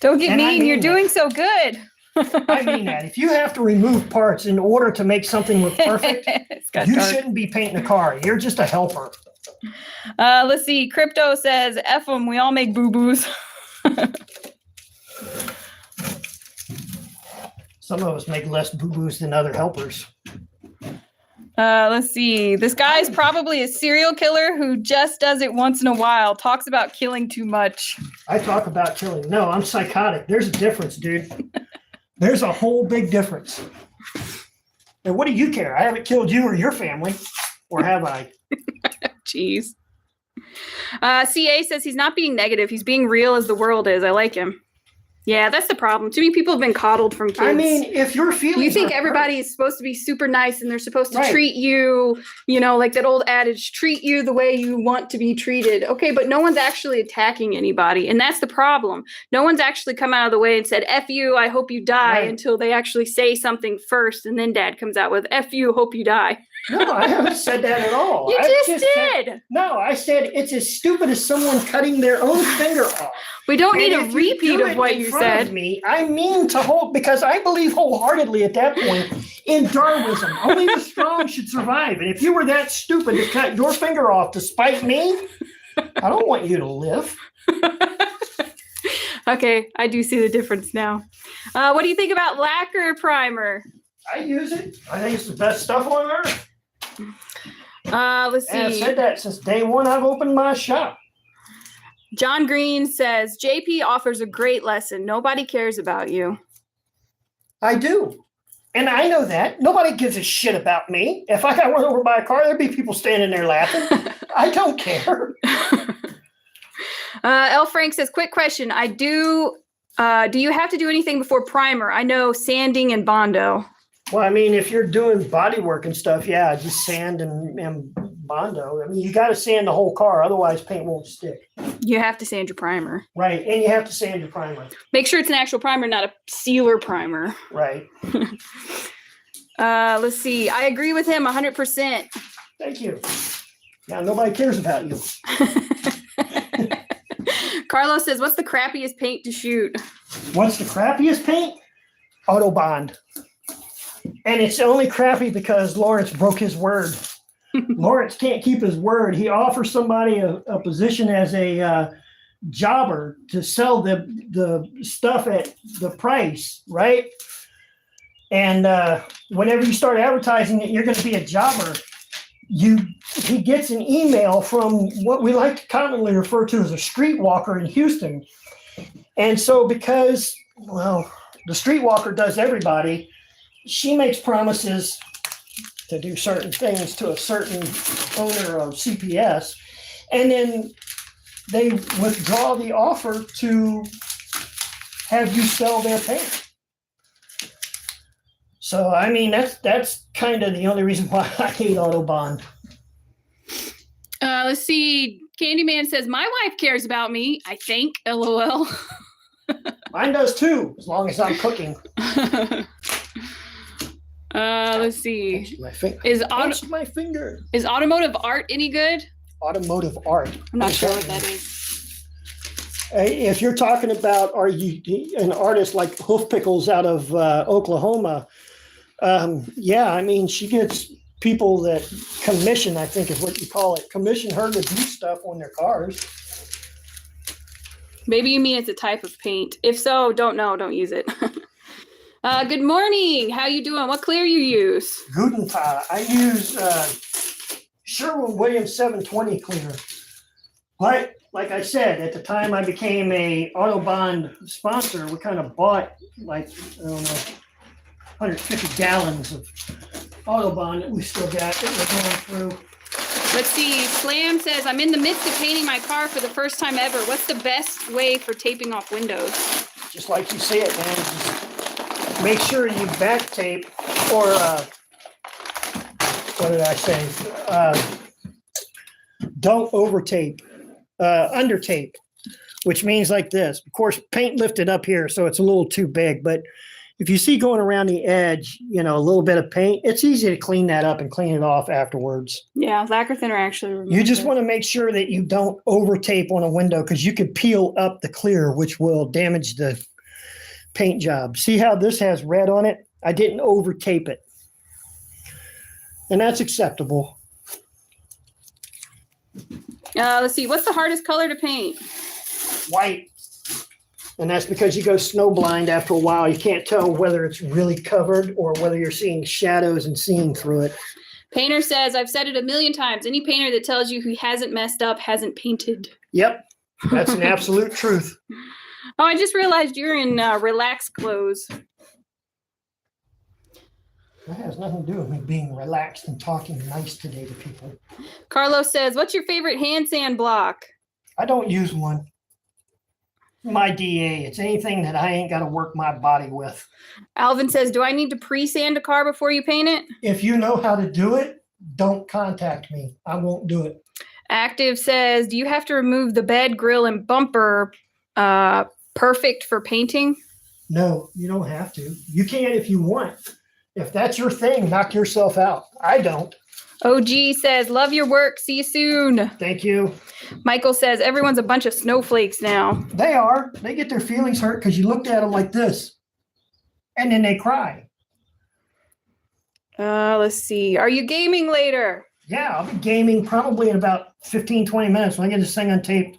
Don't get And mean. You're doing so good. I mean that. If you have to remove parts in order to make something look perfect, you shouldn't be painting a car. You're just a helper. Let's see. Crypto says, F them. We all make boo-boos. Some of us make less boo-boos than other helpers. Let's see. This guy's probably a serial killer who just does it once in a while. Talks about killing too much. I talk about killing. No, I'm psychotic. There's a difference, dude. There's a whole big difference. And what do you care? I haven't killed you or your family. Or have I? Jeez. CA says he's not being negative. He's being real as the world is. I like him. Yeah, that's the problem. Too many people have been coddled from kids. I mean, if your feelings you think are everybody hurt, is supposed to be super nice and they're supposed to Right. treat you, like that old adage, treat you the way you want to be treated. Okay, but no one's actually attacking anybody. And that's the problem. No one's actually come out of the way and said, F you, I hope you die, Right. until they actually say something first. And then dad comes out with, F you, hope you die. No, I haven't said that at all. You I just said- did. No, I said it's as stupid as someone cutting their own finger off. We don't need And a if you repeat do of it what in you front said. of me, I mean to hold, because I believe wholeheartedly at that point in Darwinism. Only the strong should survive. And if you were that stupid to cut your finger off to spite me, I don't want you to live. Okay, I do see the difference now. What do you think about lacquer primer? I use it. I think it's the best stuff on earth. Let's And I've see. said that since day one I've opened my shop. John Green says, JP offers a great lesson. Nobody cares about you. I do. And I know that. Nobody gives a shit about me. If I got run over by a car, there'd be people standing there laughing. I don't care. L. Frank says, quick question. Do you have to do anything before primer? I know sanding and Bondo. Well, I mean, if you're doing body work and stuff, yeah, just sand and Bondo. I mean, you got to sand the whole car. Otherwise, paint won't stick. You have to sand your primer. Right. And you have to sand your primer. Make sure it's an actual primer, not a sealer primer. Right. Let's see. I agree with him 100%. Thank you. Now, nobody cares about you. Carlos says, what's the crappiest paint to shoot? What's the crappiest paint? Autobond. And it's only crappy because Lawrence broke his word. Lawrence can't keep his word. He offers somebody a position as a jobber to sell the stuff at the price, right? And whenever you start advertising that you're going to be a jobber, he gets an email from what we like to commonly refer to as a streetwalker in Houston. And so because, well, the streetwalker does everybody, she makes promises to do certain things to a certain owner of CPS, and then they withdraw the offer to have you sell their paint. So, I mean, that's kind of the only reason why I hate Autobahn. Let's see. Candyman says, my wife cares about me, I think. LOL. Mine does too, as long as I'm cooking. Let's see. My finger. My finger. Is automotive art any good? Automotive art. I'm not sure what that is. If you're talking about, are you an artist like Hoof Pickles out of Oklahoma? Yeah, I mean, she gets people that commission, I think is what you call it, commission her to do stuff on their cars. Maybe you mean it's a type of paint. If so, don't use it. Good morning. How you doing? What clear you use? Guten Tag. I use Sherwin-Williams 720 clear. But like I said, at the time I became a Autobahn sponsor, we kind of bought like, I don't know, 150 gallons of Autobahn that we still got that we're going through. Let's see. Slam says, I'm in the midst of painting my car for the first time ever. What's the best way for taping off windows? Just like you see it, man. Just make sure you back tape or, what did I say? Don't over tape, under tape, which means like this. Of course, paint lifted up here, so it's a little too big, but if you see going around the edge, you know, a little bit of paint, it's easy to clean that up and clean it off afterwards. Yeah, lacquer thinner actually. You just want to make sure that you don't over tape on a window because you could peel up the clear, which will damage the paint job. See how this has red on it? I didn't over tape it. And that's acceptable. Let's see. What's the hardest color to paint? White. And that's because you go snowblind after a while. You can't tell whether it's really covered or whether you're seeing shadows and seeing through it. Painter says, I've said it a million times. Any painter that tells you he hasn't messed up hasn't painted. Yep. That's an absolute truth. Oh, I just realized you're in relaxed clothes. That has nothing to do with me being relaxed and talking nice today to people. Carlos says, what's your favorite hand sand block? I don't use one. My DA. It's anything that I ain't got to work my body with. Alvin says, do I need to pre-sand a car before you paint it? If you know how to do it, don't contact me. I won't do it. Active says, do you have to remove the bed, grill, and bumper perfect for painting? No, you don't have to. You can if you want. If that's your thing, knock yourself out. I don't. OG says, love your work. See you soon. Thank you. Michael says, everyone's a bunch of snowflakes now. They are. They get their feelings hurt because you looked at them like this. And then they cry. Let's see. Are you gaming later? Yeah, I'll be gaming probably in about 15, 20 minutes when I get this thing on tape.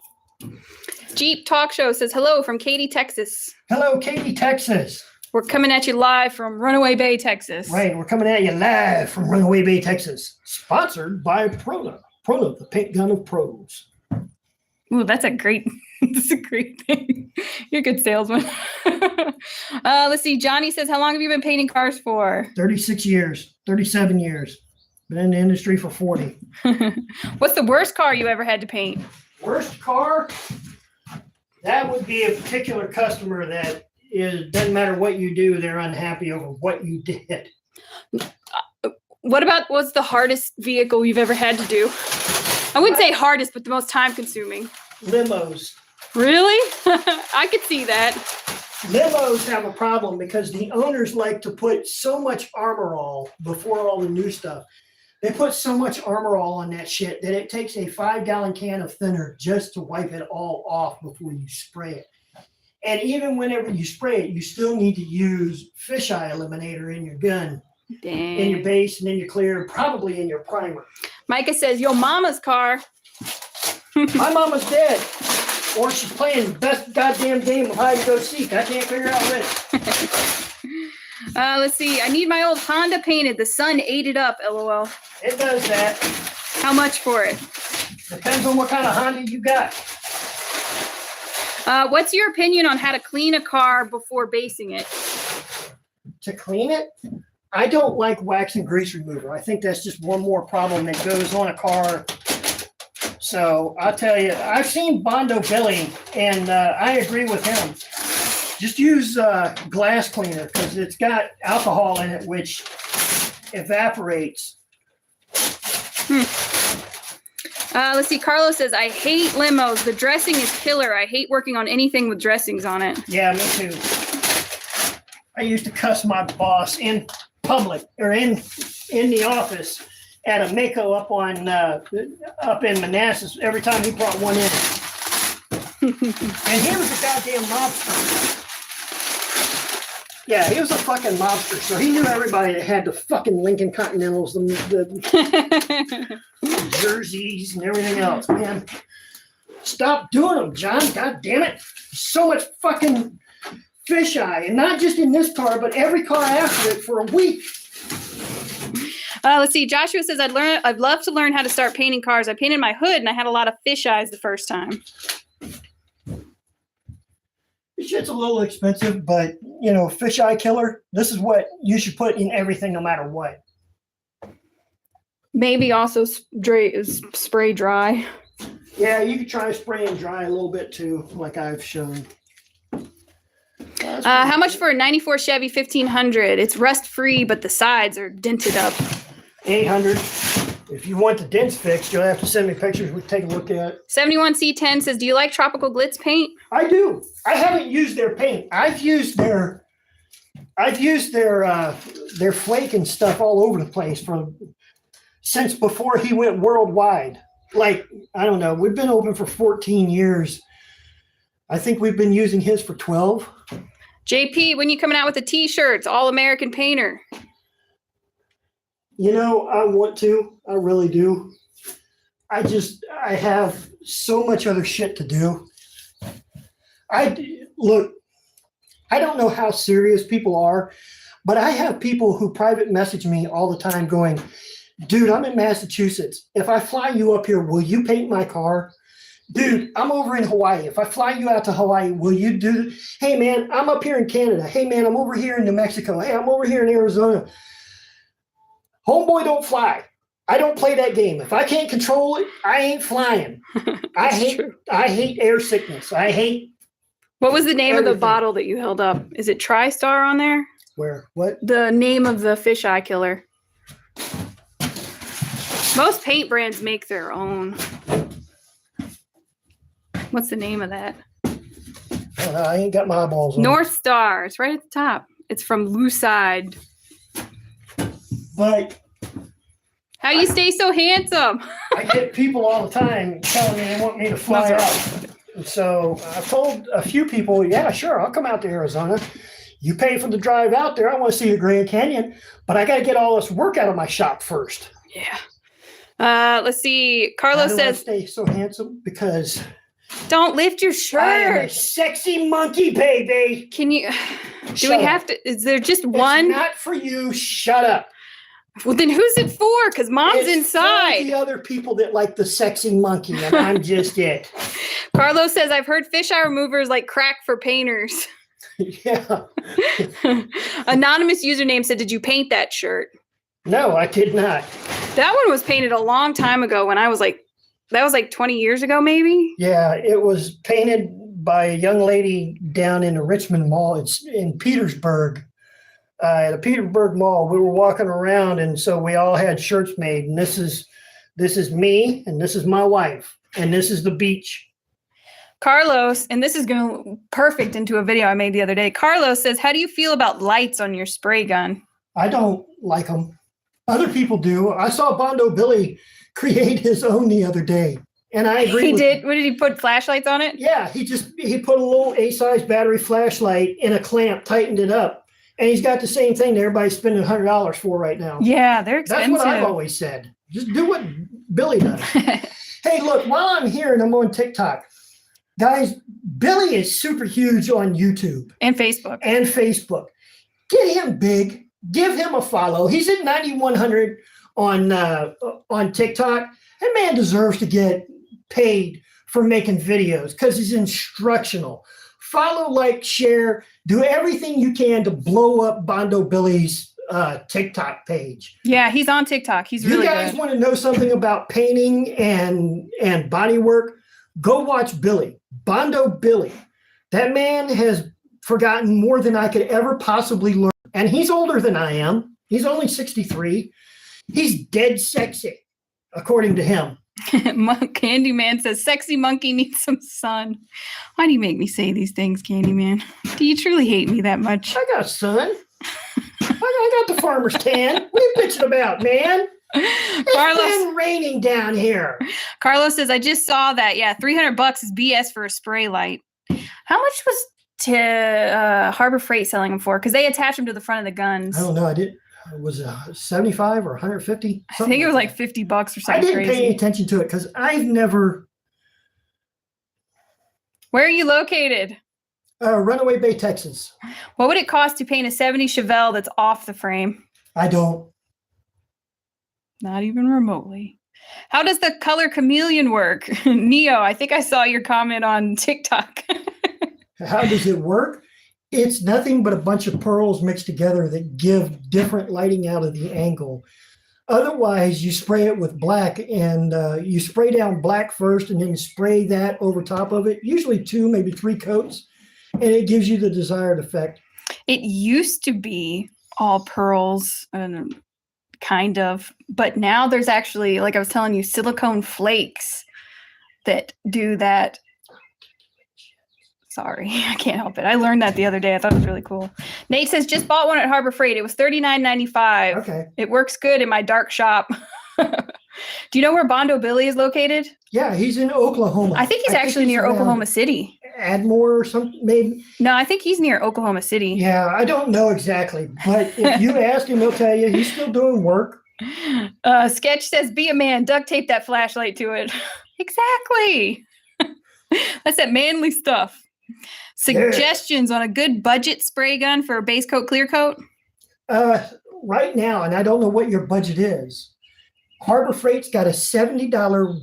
Jeep Talk Show says, hello from Katy, Texas. Hello, Katy, Texas. We're coming at you live from Runaway Bay, Texas. Right, we're coming at you live from Runaway Bay, Texas. Sponsored by Prona. Prona, the paint gun of pros. Ooh, that's a great thing. You're a good salesman. Let's see. Johnny says, how long have you been painting cars for? 36 years, 37 years. Been in the industry for 40. What's the worst car you ever had to paint? Worst car? That would be a particular customer that doesn't matter what you do, they're unhappy over what you did. What's the hardest vehicle you've ever had to do? I wouldn't say hardest, but the most time consuming. Limos. Really? I could see that. Limos have a problem because the owners like to put so much Armor All before all the new stuff. They put so much Armor All on that shit that it takes a 5-gallon can of thinner just to wipe it all off before you spray it. And even whenever you spray it, you still need to use fisheye eliminator in your gun. Dang. In your base and in your clear, probably in your primer. Micah says, your mama's car. My mama's dead. Or she's playing the best goddamn game of hide and go seek. I can't figure out which. Let's see. I need my old Honda painted. The sun ate it up, LOL. It does that. How much for it? Depends on what kind of Honda you got. What's your opinion on how to clean a car before basing it? To clean it, I don't like wax and grease remover. I think that's just one more problem that goes on a car. So I'll tell you, I've seen Bondo Billy, and I agree with him. Just use glass cleaner because it's got alcohol in it, which evaporates. Let's see. Carlos says, I hate limos. The dressing is killer. I hate working on anything with dressings on it. Yeah, me too. I used to cuss my boss in public or in the office at a Mako up in Manassas every time he brought one in. And he was a goddamn mobster. Yeah, he was a fucking mobster, so he knew everybody that had the fucking Lincoln Continentals, the jerseys, and everything else. Man, stop doing them, John. God damn it! So much fucking fisheye, and not just in this car, but every car after it for a week. Let's see. Joshua says, I'd love to learn how to start painting cars. I painted my hood, and I had a lot of fish eyes the first time. This shit's a little expensive, but, you know, fisheye killer, this is what you should put in everything no matter what. Maybe also spray dry. Yeah, you could try spray and dry a little bit too, like I've shown. How much for a 94 Chevy 1500? It's rust-free, but the sides are dented up. $800. If you want the dents fixed, you'll have to send me pictures. We can take a look at it. 71C10 says, do you like Tropical Glitz paint? I do. I haven't used their paint. I've used their flake and stuff all over the place since before he went worldwide. Like, I don't know. We've been open for 14 years. I think we've been using his for 12. JP, when you coming out with the t-shirts, All American Painter? You know, I want to. I really do. I have so much other shit to do. Look, I don't know how serious people are, but I have people who private message me all the time going, dude, I'm in Massachusetts. If I fly you up here, will you paint my car? Dude, I'm over in Hawaii. If I fly you out to Hawaii, will you do? Hey, man, I'm up here in Canada. Hey, man, I'm over here in New Mexico. Hey, I'm over here in Arizona. Homeboy don't fly. I don't play that game. If I can't control it, I ain't flying. I hate air sickness. I hate. What was the name everything. of the bottle that you held up? Is it TriStar on there? Where? What? The name of the fisheye killer. Most paint brands make their own. What's the name of that? I ain't got my eyeballs on North Star. It's right at the top. It's from Lucide. But how you stay so handsome? I get people all the time telling me they want me to fly out. And so I've told a few people, yeah, sure, I'll come out to Arizona. You pay for the drive out there. I want to see the Grand Canyon, but I got to get all this work out of my shop first. Yeah. Let's see. Carlos says, I stay so handsome because don't lift your shirt. I am a sexy monkey, baby. Can you? Do we have to? Is there just one? It's not for you. Shut up. Well, then who's it for? Because Mom's it's inside. For the other people that like the sexy monkey, and I'm just it. Carlos says, I've heard fisheye removers like crack for painters. Yeah. Anonymous username said, did you paint that shirt? No, I did not. That one was painted a long time ago when I was like, that was like 20 years ago, maybe? Yeah, it was painted by a young lady down in the Richmond Mall. It's in Petersburg. At a Petersburg Mall, we were walking around, and so we all had shirts made. And this is me, and this is my wife, and this is the beach. Carlos, and this is going to perfect into a video I made the other day. Carlos says, how do you feel about lights on your spray gun? I don't like them. Other people do. I saw Bondo Billy create his own the other day, and I agree. He did. What did he put? Flashlights on it? Yeah, he put a little A-size battery flashlight in a clamp, tightened it up. And he's got the same thing that everybody's spending $100 for right now. Yeah, they're expensive. That's what I've always said. Just do what Billy does. Hey, look, while I'm here and I'm on TikTok, guys, Billy is super huge on YouTube. And Facebook. Get him big. Give him a follow. He's at 9,100 on TikTok. That man deserves to get paid for making videos because he's instructional. Follow, like, share, do everything you can to blow up Bondo Billy's TikTok page. Yeah, he's on TikTok. He's really good. You guys want to know something about painting and body work? Go watch Billy. Bondo Billy. That man has forgotten more than I could ever possibly learn. And he's older than I am. He's only 63. He's dead sexy, according to him. Candyman says, sexy monkey needs some sun. Why do you make me say these things, Candyman? Do you truly hate me that much? I got sun. I got the farmer's tan. What are you bitching about, man? It's been raining down here. Carlos says, I just saw that. Yeah, $300 is BS for a spray light. How much was Harbor Freight selling them for? Because they attach them to the front of the guns. I don't know. I did. Was it 75 or 150? I think it was like $50 or something. I didn't pay any attention to it because I've never. Where are you located? Runaway Bay, Texas. What would it cost to paint a 70 Chevelle that's off the frame? I don't. Not even remotely. How does the color chameleon work? Neo, I think I saw your comment on TikTok. How does it work? It's nothing but a bunch of pearls mixed together that give different lighting out of the angle. Otherwise, you spray it with black, and you spray down black first and then spray that over top of it, usually 2, maybe 3 coats, and it gives you the desired effect. It used to be all pearls, kind of, but now there's actually, like I was telling you, silicone flakes that do that. Sorry, I can't help it. I learned that the other day. I thought it was really cool. Nate says, just bought one at Harbor Freight. It was $39.95. Okay. It works good in my dark shop. Do you know where Bondo Billy is located? Yeah, he's in Oklahoma. I think he's actually near Oklahoma City. Admore or something, maybe? No, I think he's near Oklahoma City. Yeah, I don't know exactly. But if you ask him, he'll tell you he's still doing work. Sketch says, be a man. Duct tape that flashlight to it. Exactly. That's that manly stuff. Suggestions on a good budget spray gun for a base coat, clear coat? Right now, and I don't know what your budget is, Harbor Freight's got a $70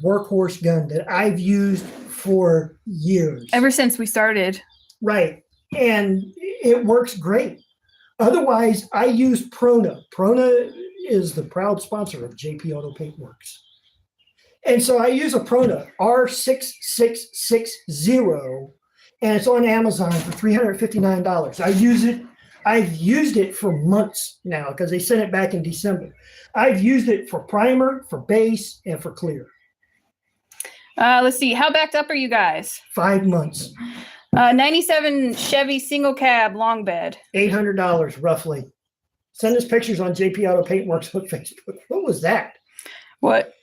workhorse gun that I've used for years. Ever since we started. Right. And it works great. Otherwise, I use Prona. Prona is the proud sponsor of JP Auto Paintworks. And so I use a Prona R6660, and it's on Amazon for $359. I've used it for months now because they sent it back in December. I've used it for primer, for base, and for clear. Let's see. How backed up are you guys? 5 months. 97 Chevy single cab long bed. $800 roughly. Send us pictures on JP Auto Paintworks on Facebook. What was that? What?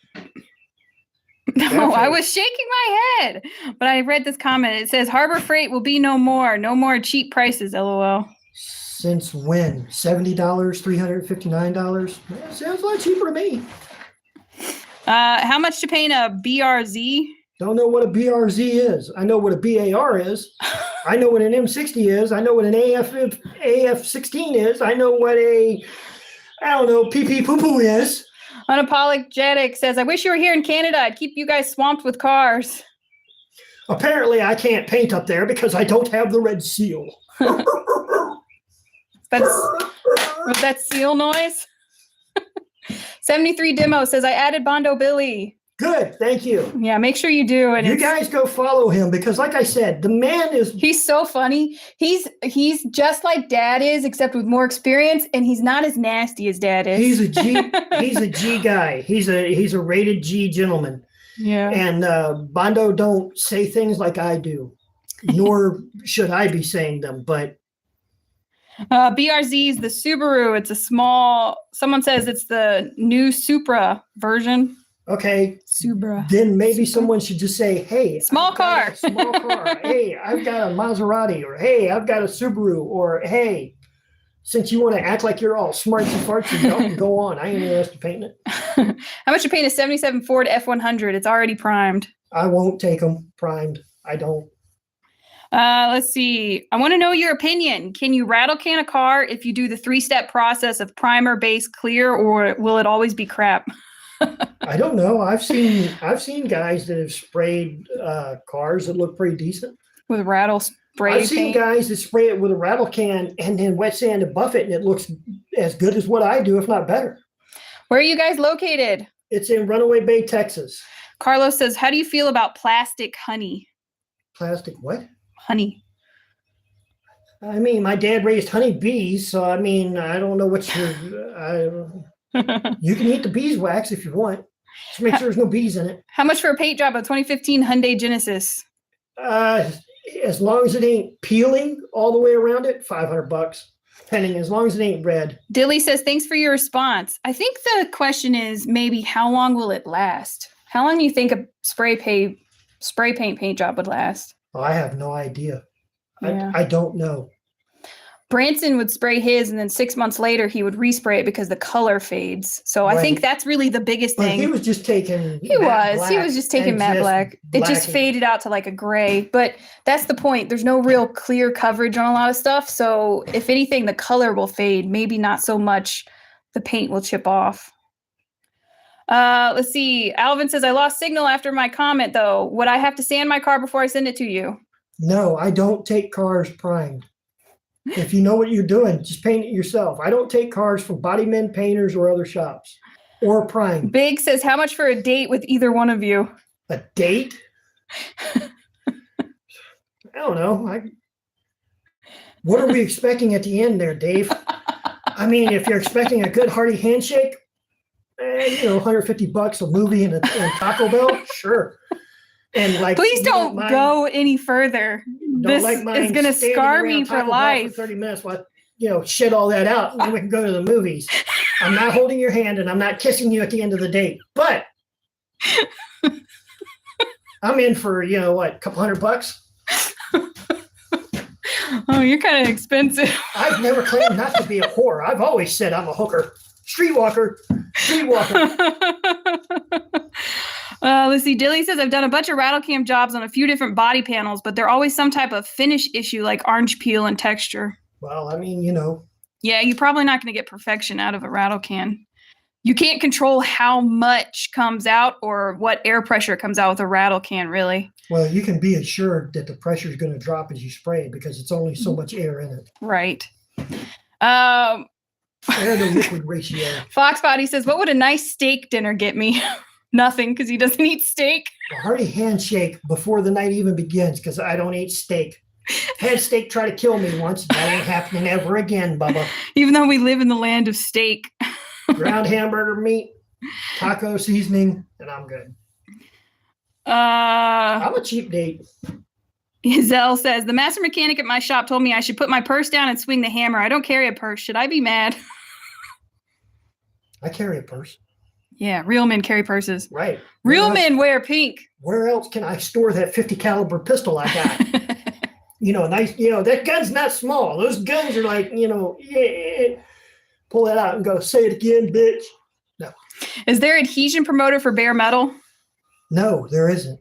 No, I was shaking my head, but I read this comment. It says Harbor Freight will be no more. No more cheap prices, LOL. Since when? $70, $359? That sounds a lot cheaper to me. How much to paint a BRZ? Don't know what a BRZ is. I know what a BAR is. I know what an M60 is. I know what an AF16 is. I know what PP poo-poo is. Unapologetic says, I wish you were here in Canada. I'd keep you guys swamped with cars. Apparently, I can't paint up there because I don't have the red seal. Was that seal noise? 73 Demo says, I added Bondo Billy. Good, thank you. Yeah, make sure you do. And you guys go follow him because, like I said, the man is... He's so funny. He's just like Dad is, except with more experience, and he's not as nasty as Dad is. He's a G guy. He's a rated G gentleman. Yeah. And Bondo don't say things like I do, nor should I be saying them, but... BRZ is the Subaru. It's a small... Someone says it's the new Supra version. Okay. Supra. Then maybe someone should just say, hey. Small car. Small car. Hey, I've got a Maserati, or hey, I've got a Subaru, or hey, since you want to act like you're all smarts and farts, you don't go on. I ain't interested in painting it. How much to paint a 77 Ford F100? It's already primed. I won't take them primed. I don't. Let's see. I want to know your opinion. Can you rattle can a car if you do the 3-step process of primer, base, clear, or will it always be crap? I don't know. I've seen guys that have sprayed cars that look pretty decent. With rattle spray I've seen paint? guys that spray it with a rattle can and then wet sand and buff it, and it looks as good as what I do, if not better. Where are you guys located? It's in Runaway Bay, Texas. Carlos says, how do you feel about plastic honey? Plastic what? Honey. I mean, my dad raised honeybees, so I mean, I don't know what you can eat the beeswax if you want. Just make sure there's no bees in it. How much for a paint job of 2015 Hyundai Genesis? As long as it ain't peeling all the way around it, $500. Depending, as long as it ain't red. Dilly says, thanks for your response. I think the question is maybe how long will it last? How long do you think a spray paint job would last? Oh, I have no idea. Yeah. I don't know. Branson would spray his, and then 6 months later he would respray it because the color fades. So I think that's really the biggest But thing. he was just taking. He was just taking matte black. It just faded out to like a gray. But that's the point. There's no real clear coverage on a lot of stuff. So if anything, the color will fade. Maybe not so much. The paint will chip off. Let's see. Alvin says, I lost signal after my comment, though. Would I have to sand my car before I send it to you? No, I don't take cars primed. If you know what you're doing, just paint it yourself. I don't take cars from body men, painters, or other shops. Or primed. Big says, how much for a date with either one of you? A date? I don't know. What are we expecting at the end there, Dave? I mean, if you're expecting a good hearty handshake, $150 a movie and Taco Bell, sure. And like, please don't go any further. This is going to scar me for life. For 30 minutes while shit all that out, and then we can go to the movies. I'm not holding your hand and I'm not kissing you at the end of the date, but I'm in for a couple $100. Oh, you're kind of expensive. I've never claimed not to be a whore. I've always said I'm a hooker. Streetwalker. Let's see. Dilly says, I've done a bunch of rattle cam jobs on a few different body panels, but they're always some type of finish issue like orange peel and texture. Well, I mean, Yeah, you're probably not going to get perfection out of a rattle can. You can't control how much comes out or what air pressure comes out with a rattle can, really. Well, you can be assured that the pressure is going to drop as you spray because it's only so much air in it. Right. Air to liquid ratio. Foxbody says, what would a nice steak dinner get me? Nothing, because he doesn't eat steak. A hearty handshake before the night even begins, because I don't eat steak. Had steak try to kill me once. That ain't happening ever again, Bubba. Even though we live in the land of steak. Ground hamburger meat, taco seasoning, and I'm good. I'm a cheap date. Zell says, the master mechanic at my shop told me I should put my purse down and swing the hammer. I don't carry a purse. Should I be mad? I carry a purse. Yeah, real men carry purses. Right. Real men wear pink. Where else can I store that 50 caliber pistol I got? Nice, that gun's not small. Those guns are like, pull that out and go, say it again, bitch. No. Is there adhesion promoter for bare metal? No, there isn't.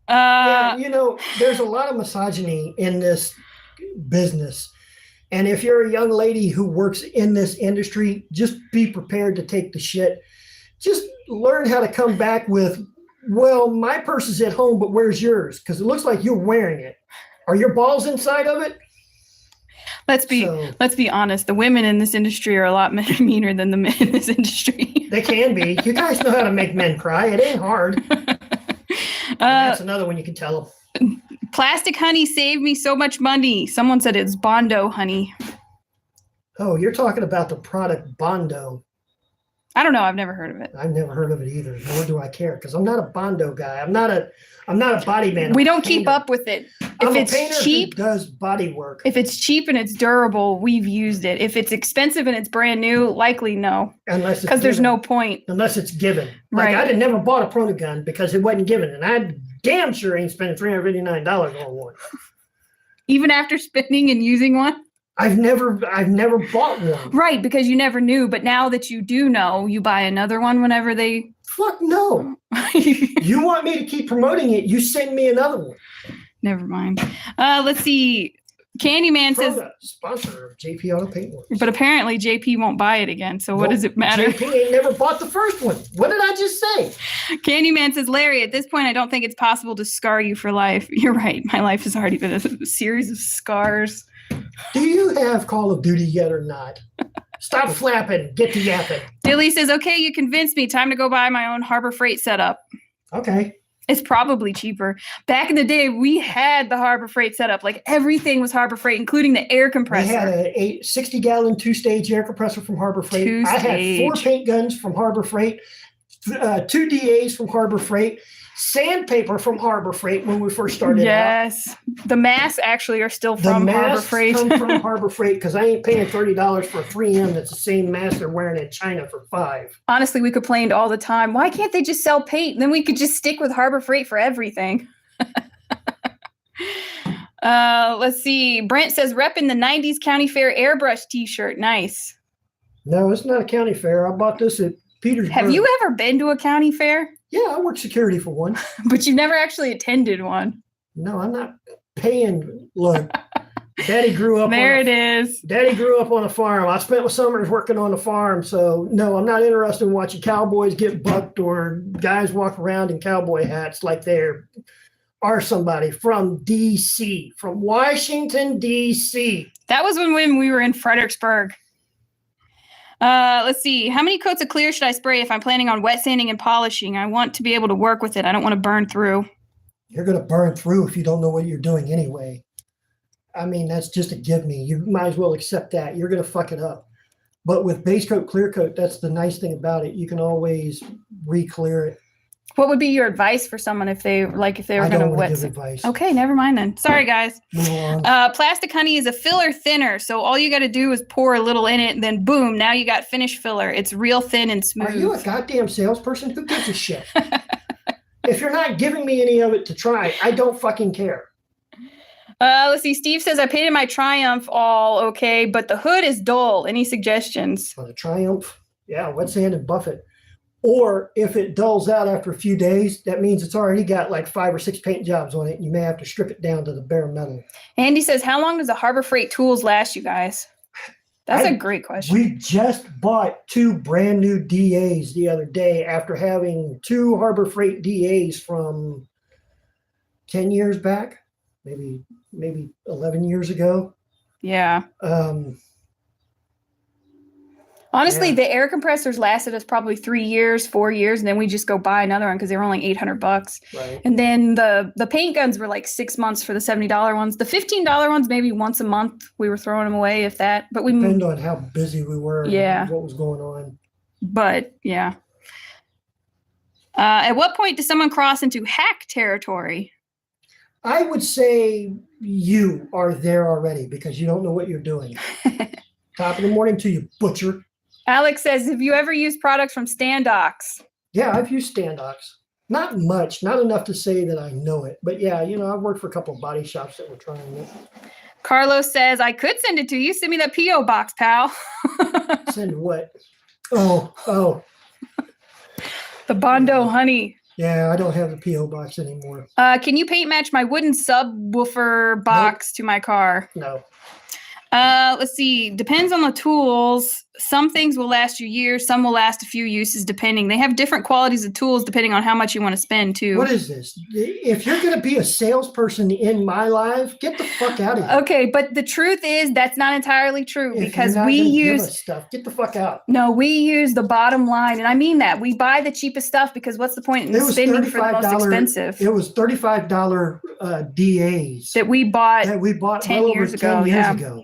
There's a lot of misogyny in this business. And if you're a young lady who works in this industry, just be prepared to take the shit. Just learn how to come back with, well, my purse is at home, but where's yours? Because it looks like you're wearing it. Are your balls inside of it? Let's be honest. The women in this industry are a lot meaner than the men in this industry. They can be. You guys know how to make men cry. It ain't hard. That's another one you can tell them. Plastic honey saved me so much money. Someone said it's Bondo honey. Oh, you're talking about the product Bondo. I don't know. I've never heard of it. I've never heard of it either, nor do I care, because I'm not a Bondo guy. I'm not a body man. We don't keep up with it. If it's cheap, who does body work. If it's cheap and it's durable, we've used it. If it's expensive and it's brand new, likely no. Unless because there's no point. Unless it's given. Like I never bought a Protogun because it wasn't given, and I damn sure ain't spending $359 on one. Even after spending and using one? I've never bought one. Right, because you never knew. But now that you do know, you buy another one whenever they... Fuck no. You want me to keep promoting it, you send me another one. Never mind. Let's see. Candyman says, Product sponsor of JP Auto Paint Works. but apparently JP won't buy it again. So what does it matter? JP ain't never bought the first one. What did I just say? Candyman says, Larry, at this point, I don't think it's possible to scar you for life. You're right. My life has already been a series of scars. Do you have Call of Duty yet or not? Stop flapping. Get to yapping. Dilly says, okay, you convinced me. Time to go buy my own Harbor Freight setup. Okay. It's probably cheaper. Back in the day, we had the Harbor Freight setup. Like everything was Harbor Freight, including the air compressor. We had a 60-gallon 2-stage air compressor from Harbor Freight. I had 4 paint guns from Harbor Freight, 2 DAs from Harbor Freight, sandpaper from Harbor Freight when we first started out. Yes. The masks actually are still from Harbor Freight. The masks come from Harbor Freight because I ain't paying $30 for a 3M that's the same mask they're wearing in China for $5. Honestly, we complained all the time. Why can't they just sell paint? Then we could just stick with Harbor Freight for everything. Let's see. Brent says, repping the 90s County Fair airbrush t-shirt. Nice. No, it's not a county fair. I bought this at Petersburg. Have you ever been to a county fair? Yeah, I work security for one. But you've never actually attended one. No, I'm not paying. Look, Daddy grew up. Daddy grew up on a farm. I spent my summers working on the farm. So, no, I'm not interested in watching cowboys get bucked or guys walk around in cowboy hats like they are somebody from D.C., from Washington, D.C. That was when we were in Fredericksburg. Let's see. How many coats of clear should I spray if I'm planning on wet sanding and polishing? I want to be able to work with it. I don't want to burn through. You're going to burn through if you don't know what you're doing anyway. I mean, that's just a give me. You might as well accept that. You're going to fuck it up. But with base coat, clear coat, that's the nice thing about it. You can always re-clear it. What would be your advice for someone if they were going to wet give advice. Okay, never mind then. Sorry, guys. Move on. Plastic honey is a filler thinner, so all you got to do is pour a little in it, and then boom, now you got finished filler. It's real thin and smooth. Are you a goddamn salesperson? Who gives a shit? If you're not giving me any of it to try, I don't fucking care. Let's see. Steve says, I painted my Triumph all okay, but the hood is dull. Any suggestions? On the Triumph, yeah, wet sand and buff it. Or if it dulls out after a few days, that means it's already got like 5 or 6 paint jobs on it. You may have to strip it down to the bare metal. Andy says, how long does the Harbor Freight tools last you guys? That's a great question. We just bought 2 brand new DAs the other day after having 2 Harbor Freight DAs from 10 years back, maybe 11 years ago. Yeah. Honestly, the air compressors lasted us probably 3 years, 4 years, and then we just go buy another one because they were only $800. Right. And then the paint guns were like 6 months for the $70 ones. The $15 ones, maybe once a month, we were throwing them away, if that. But we depend on how busy we were. Yeah. And what was going on. But yeah. At what point does someone cross into hack territory? I would say you are there already because you don't know what you're doing. Top of the morning to you, butcher. Alex says, have you ever used products from Standox? Yeah, I've used Standox. Not much, not enough to say that I know it. But yeah, I've worked for a couple of body shops that were trying it. Carlos says, I could send it to you. Send me that P.O. box, pal. Send what? Oh. The Bondo honey. Yeah, I don't have the P.O. box anymore. Can you paint match my wooden subwoofer box to my car? No. Let's see. Depends on the tools. Some things will last you years. Some will last a few uses depending. They have different qualities of tools depending on how much you want to spend too. What is this? If you're going to be a salesperson in my life, get the fuck out of here. Okay, but the truth is that's not entirely true If because you're not we gonna give use us stuff. Get the fuck out. No, we use the bottom line, and I mean that. We buy the cheapest stuff because what's the point in spending for the most expensive? It was $35 DAs that we bought 10 well years ago.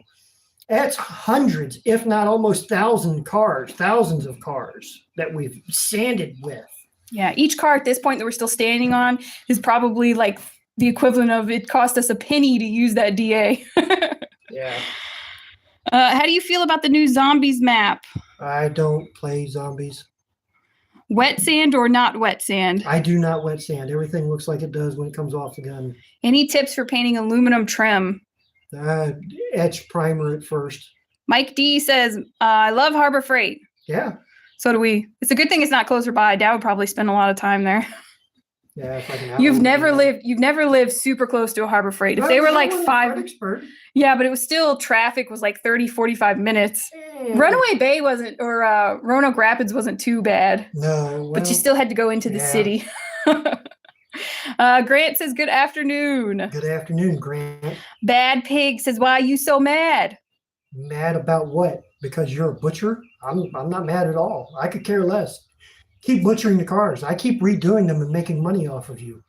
That's hundreds, if not almost thousands of cars that we've sanded with. Yeah, each car at this point that we're still standing on is probably like the equivalent of it cost us a penny to use that DA. Yeah. How do you feel about the new zombies map? I don't play zombies. Wet sand or not wet sand? I do not wet sand. Everything looks like it does when it comes off the gun. Any tips for painting aluminum trim? Etch primer at first. Mike D says, I love Harbor Freight. Yeah. So do we. It's a good thing it's not closer by. Dad would probably spend a lot of time there. Yeah, it's like an hour. You've never lived super close to a Harbor Freight. If they were like yeah, but it was still, traffic was like 30, 45 minutes. Runaway Bay wasn't, or Roanoke Rapids wasn't too bad. No. But you still had to go into the city. Grant says, good afternoon. Good afternoon, Grant. Bad Pig says, why are you so mad? Mad about what? Because you're a butcher? I'm not mad at all. I could care less. Keep butchering the cars. I keep redoing them and making money off of you.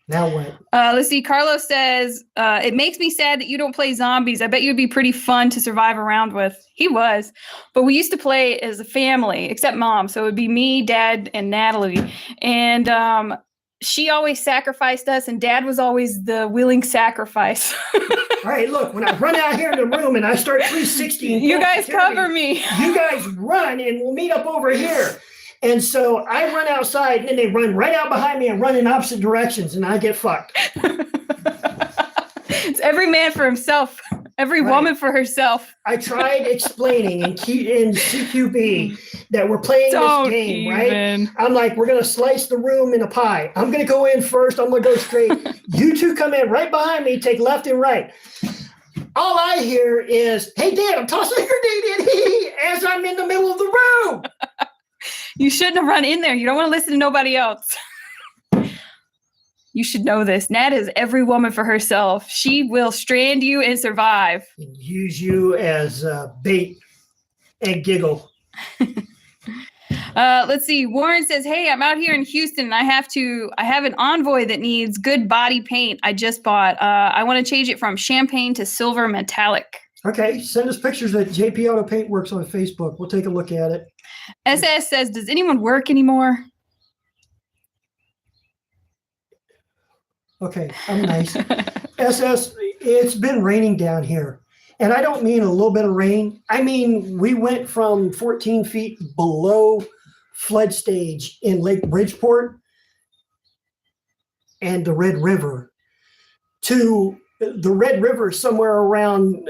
Now what? Let's see. Carlos says, it makes me sad that you don't play zombies. I bet you'd be pretty fun to survive around with. He was. But we used to play as a family, except Mom. So it would be me, Dad, and Natalie. And she always sacrificed us, and Dad was always the willing sacrifice. All right, look, when I run out here in the room and I start 360, you guys cover me. You guys run, and we'll meet up over here. And so I run outside, and then they run right out behind me and run in opposite directions, and I get fucked. It's every man for himself, every woman for herself. I tried explaining in CQB that we're playing this game, right? I'm like, we're going to slice the room in a pie. I'm going to go in first. I'm going to go straight. You two come in right behind me, take left and right. All I hear is, hey, Dad, I'm tossing a grenade in as I'm in the middle of the room. You shouldn't have run in there. You don't want to listen to nobody else. You should know this. Nat is every woman for herself. She will strand you and survive. And use you as bait and giggle. Let's see. Warren says, hey, I'm out here in Houston and I have an Envoy that needs good body paint I just bought. I want to change it from champagne to silver metallic. Okay, send us pictures at JP Auto Paint Works on Facebook. We'll take a look at it. SS says, does anyone work anymore? Okay, I'm nice. SS, it's been raining down here. And I don't mean a little bit of rain. I mean, we went from 14 feet below flood stage in Lake Bridgeport and the Red River to the Red River somewhere around,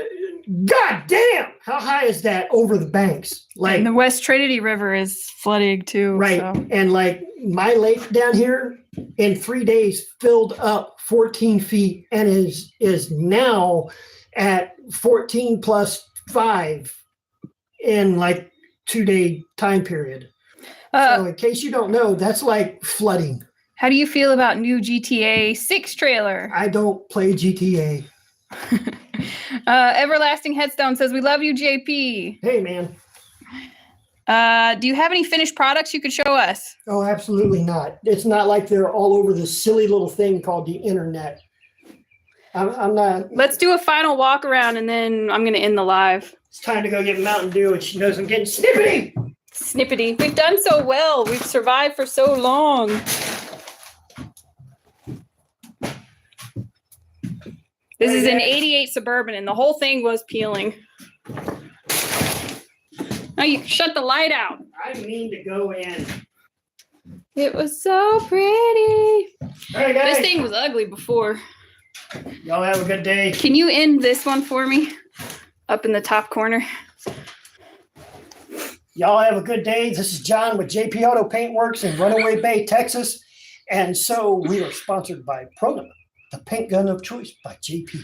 God damn, how high is that over the banks? Like, and the West Trinity River is flooding too. Right. So. And like my lake down here in 3 days filled up 14 feet and is now at 14 plus 5 in like 2-day time period. So in case you don't know, that's like flooding. How do you feel about new GTA 6 trailer? I don't play GTA. Everlasting Headstone says, we love you, JP. Hey, man. Do you have any finished products you could show us? Oh, absolutely not. It's not like they're all over this silly little thing called the internet. I'm not. Let's do a final walk around and then I'm going to end the live. It's time to go get Mountain Dew and she knows I'm getting snippety. Snippety. We've done so well. We've survived for so long. This is an 88 Suburban, and the whole thing was peeling. Now you shut the light out. I mean to go in. It was so pretty. All right, guys. This thing was ugly before. Y'all have a good day. Can you end this one for me? Up in the top corner. Y'all have a good day. This is John with JP Auto Paint Works in Runaway Bay, Texas. And so we are sponsored by Pronum, the paint gun of choice by JP.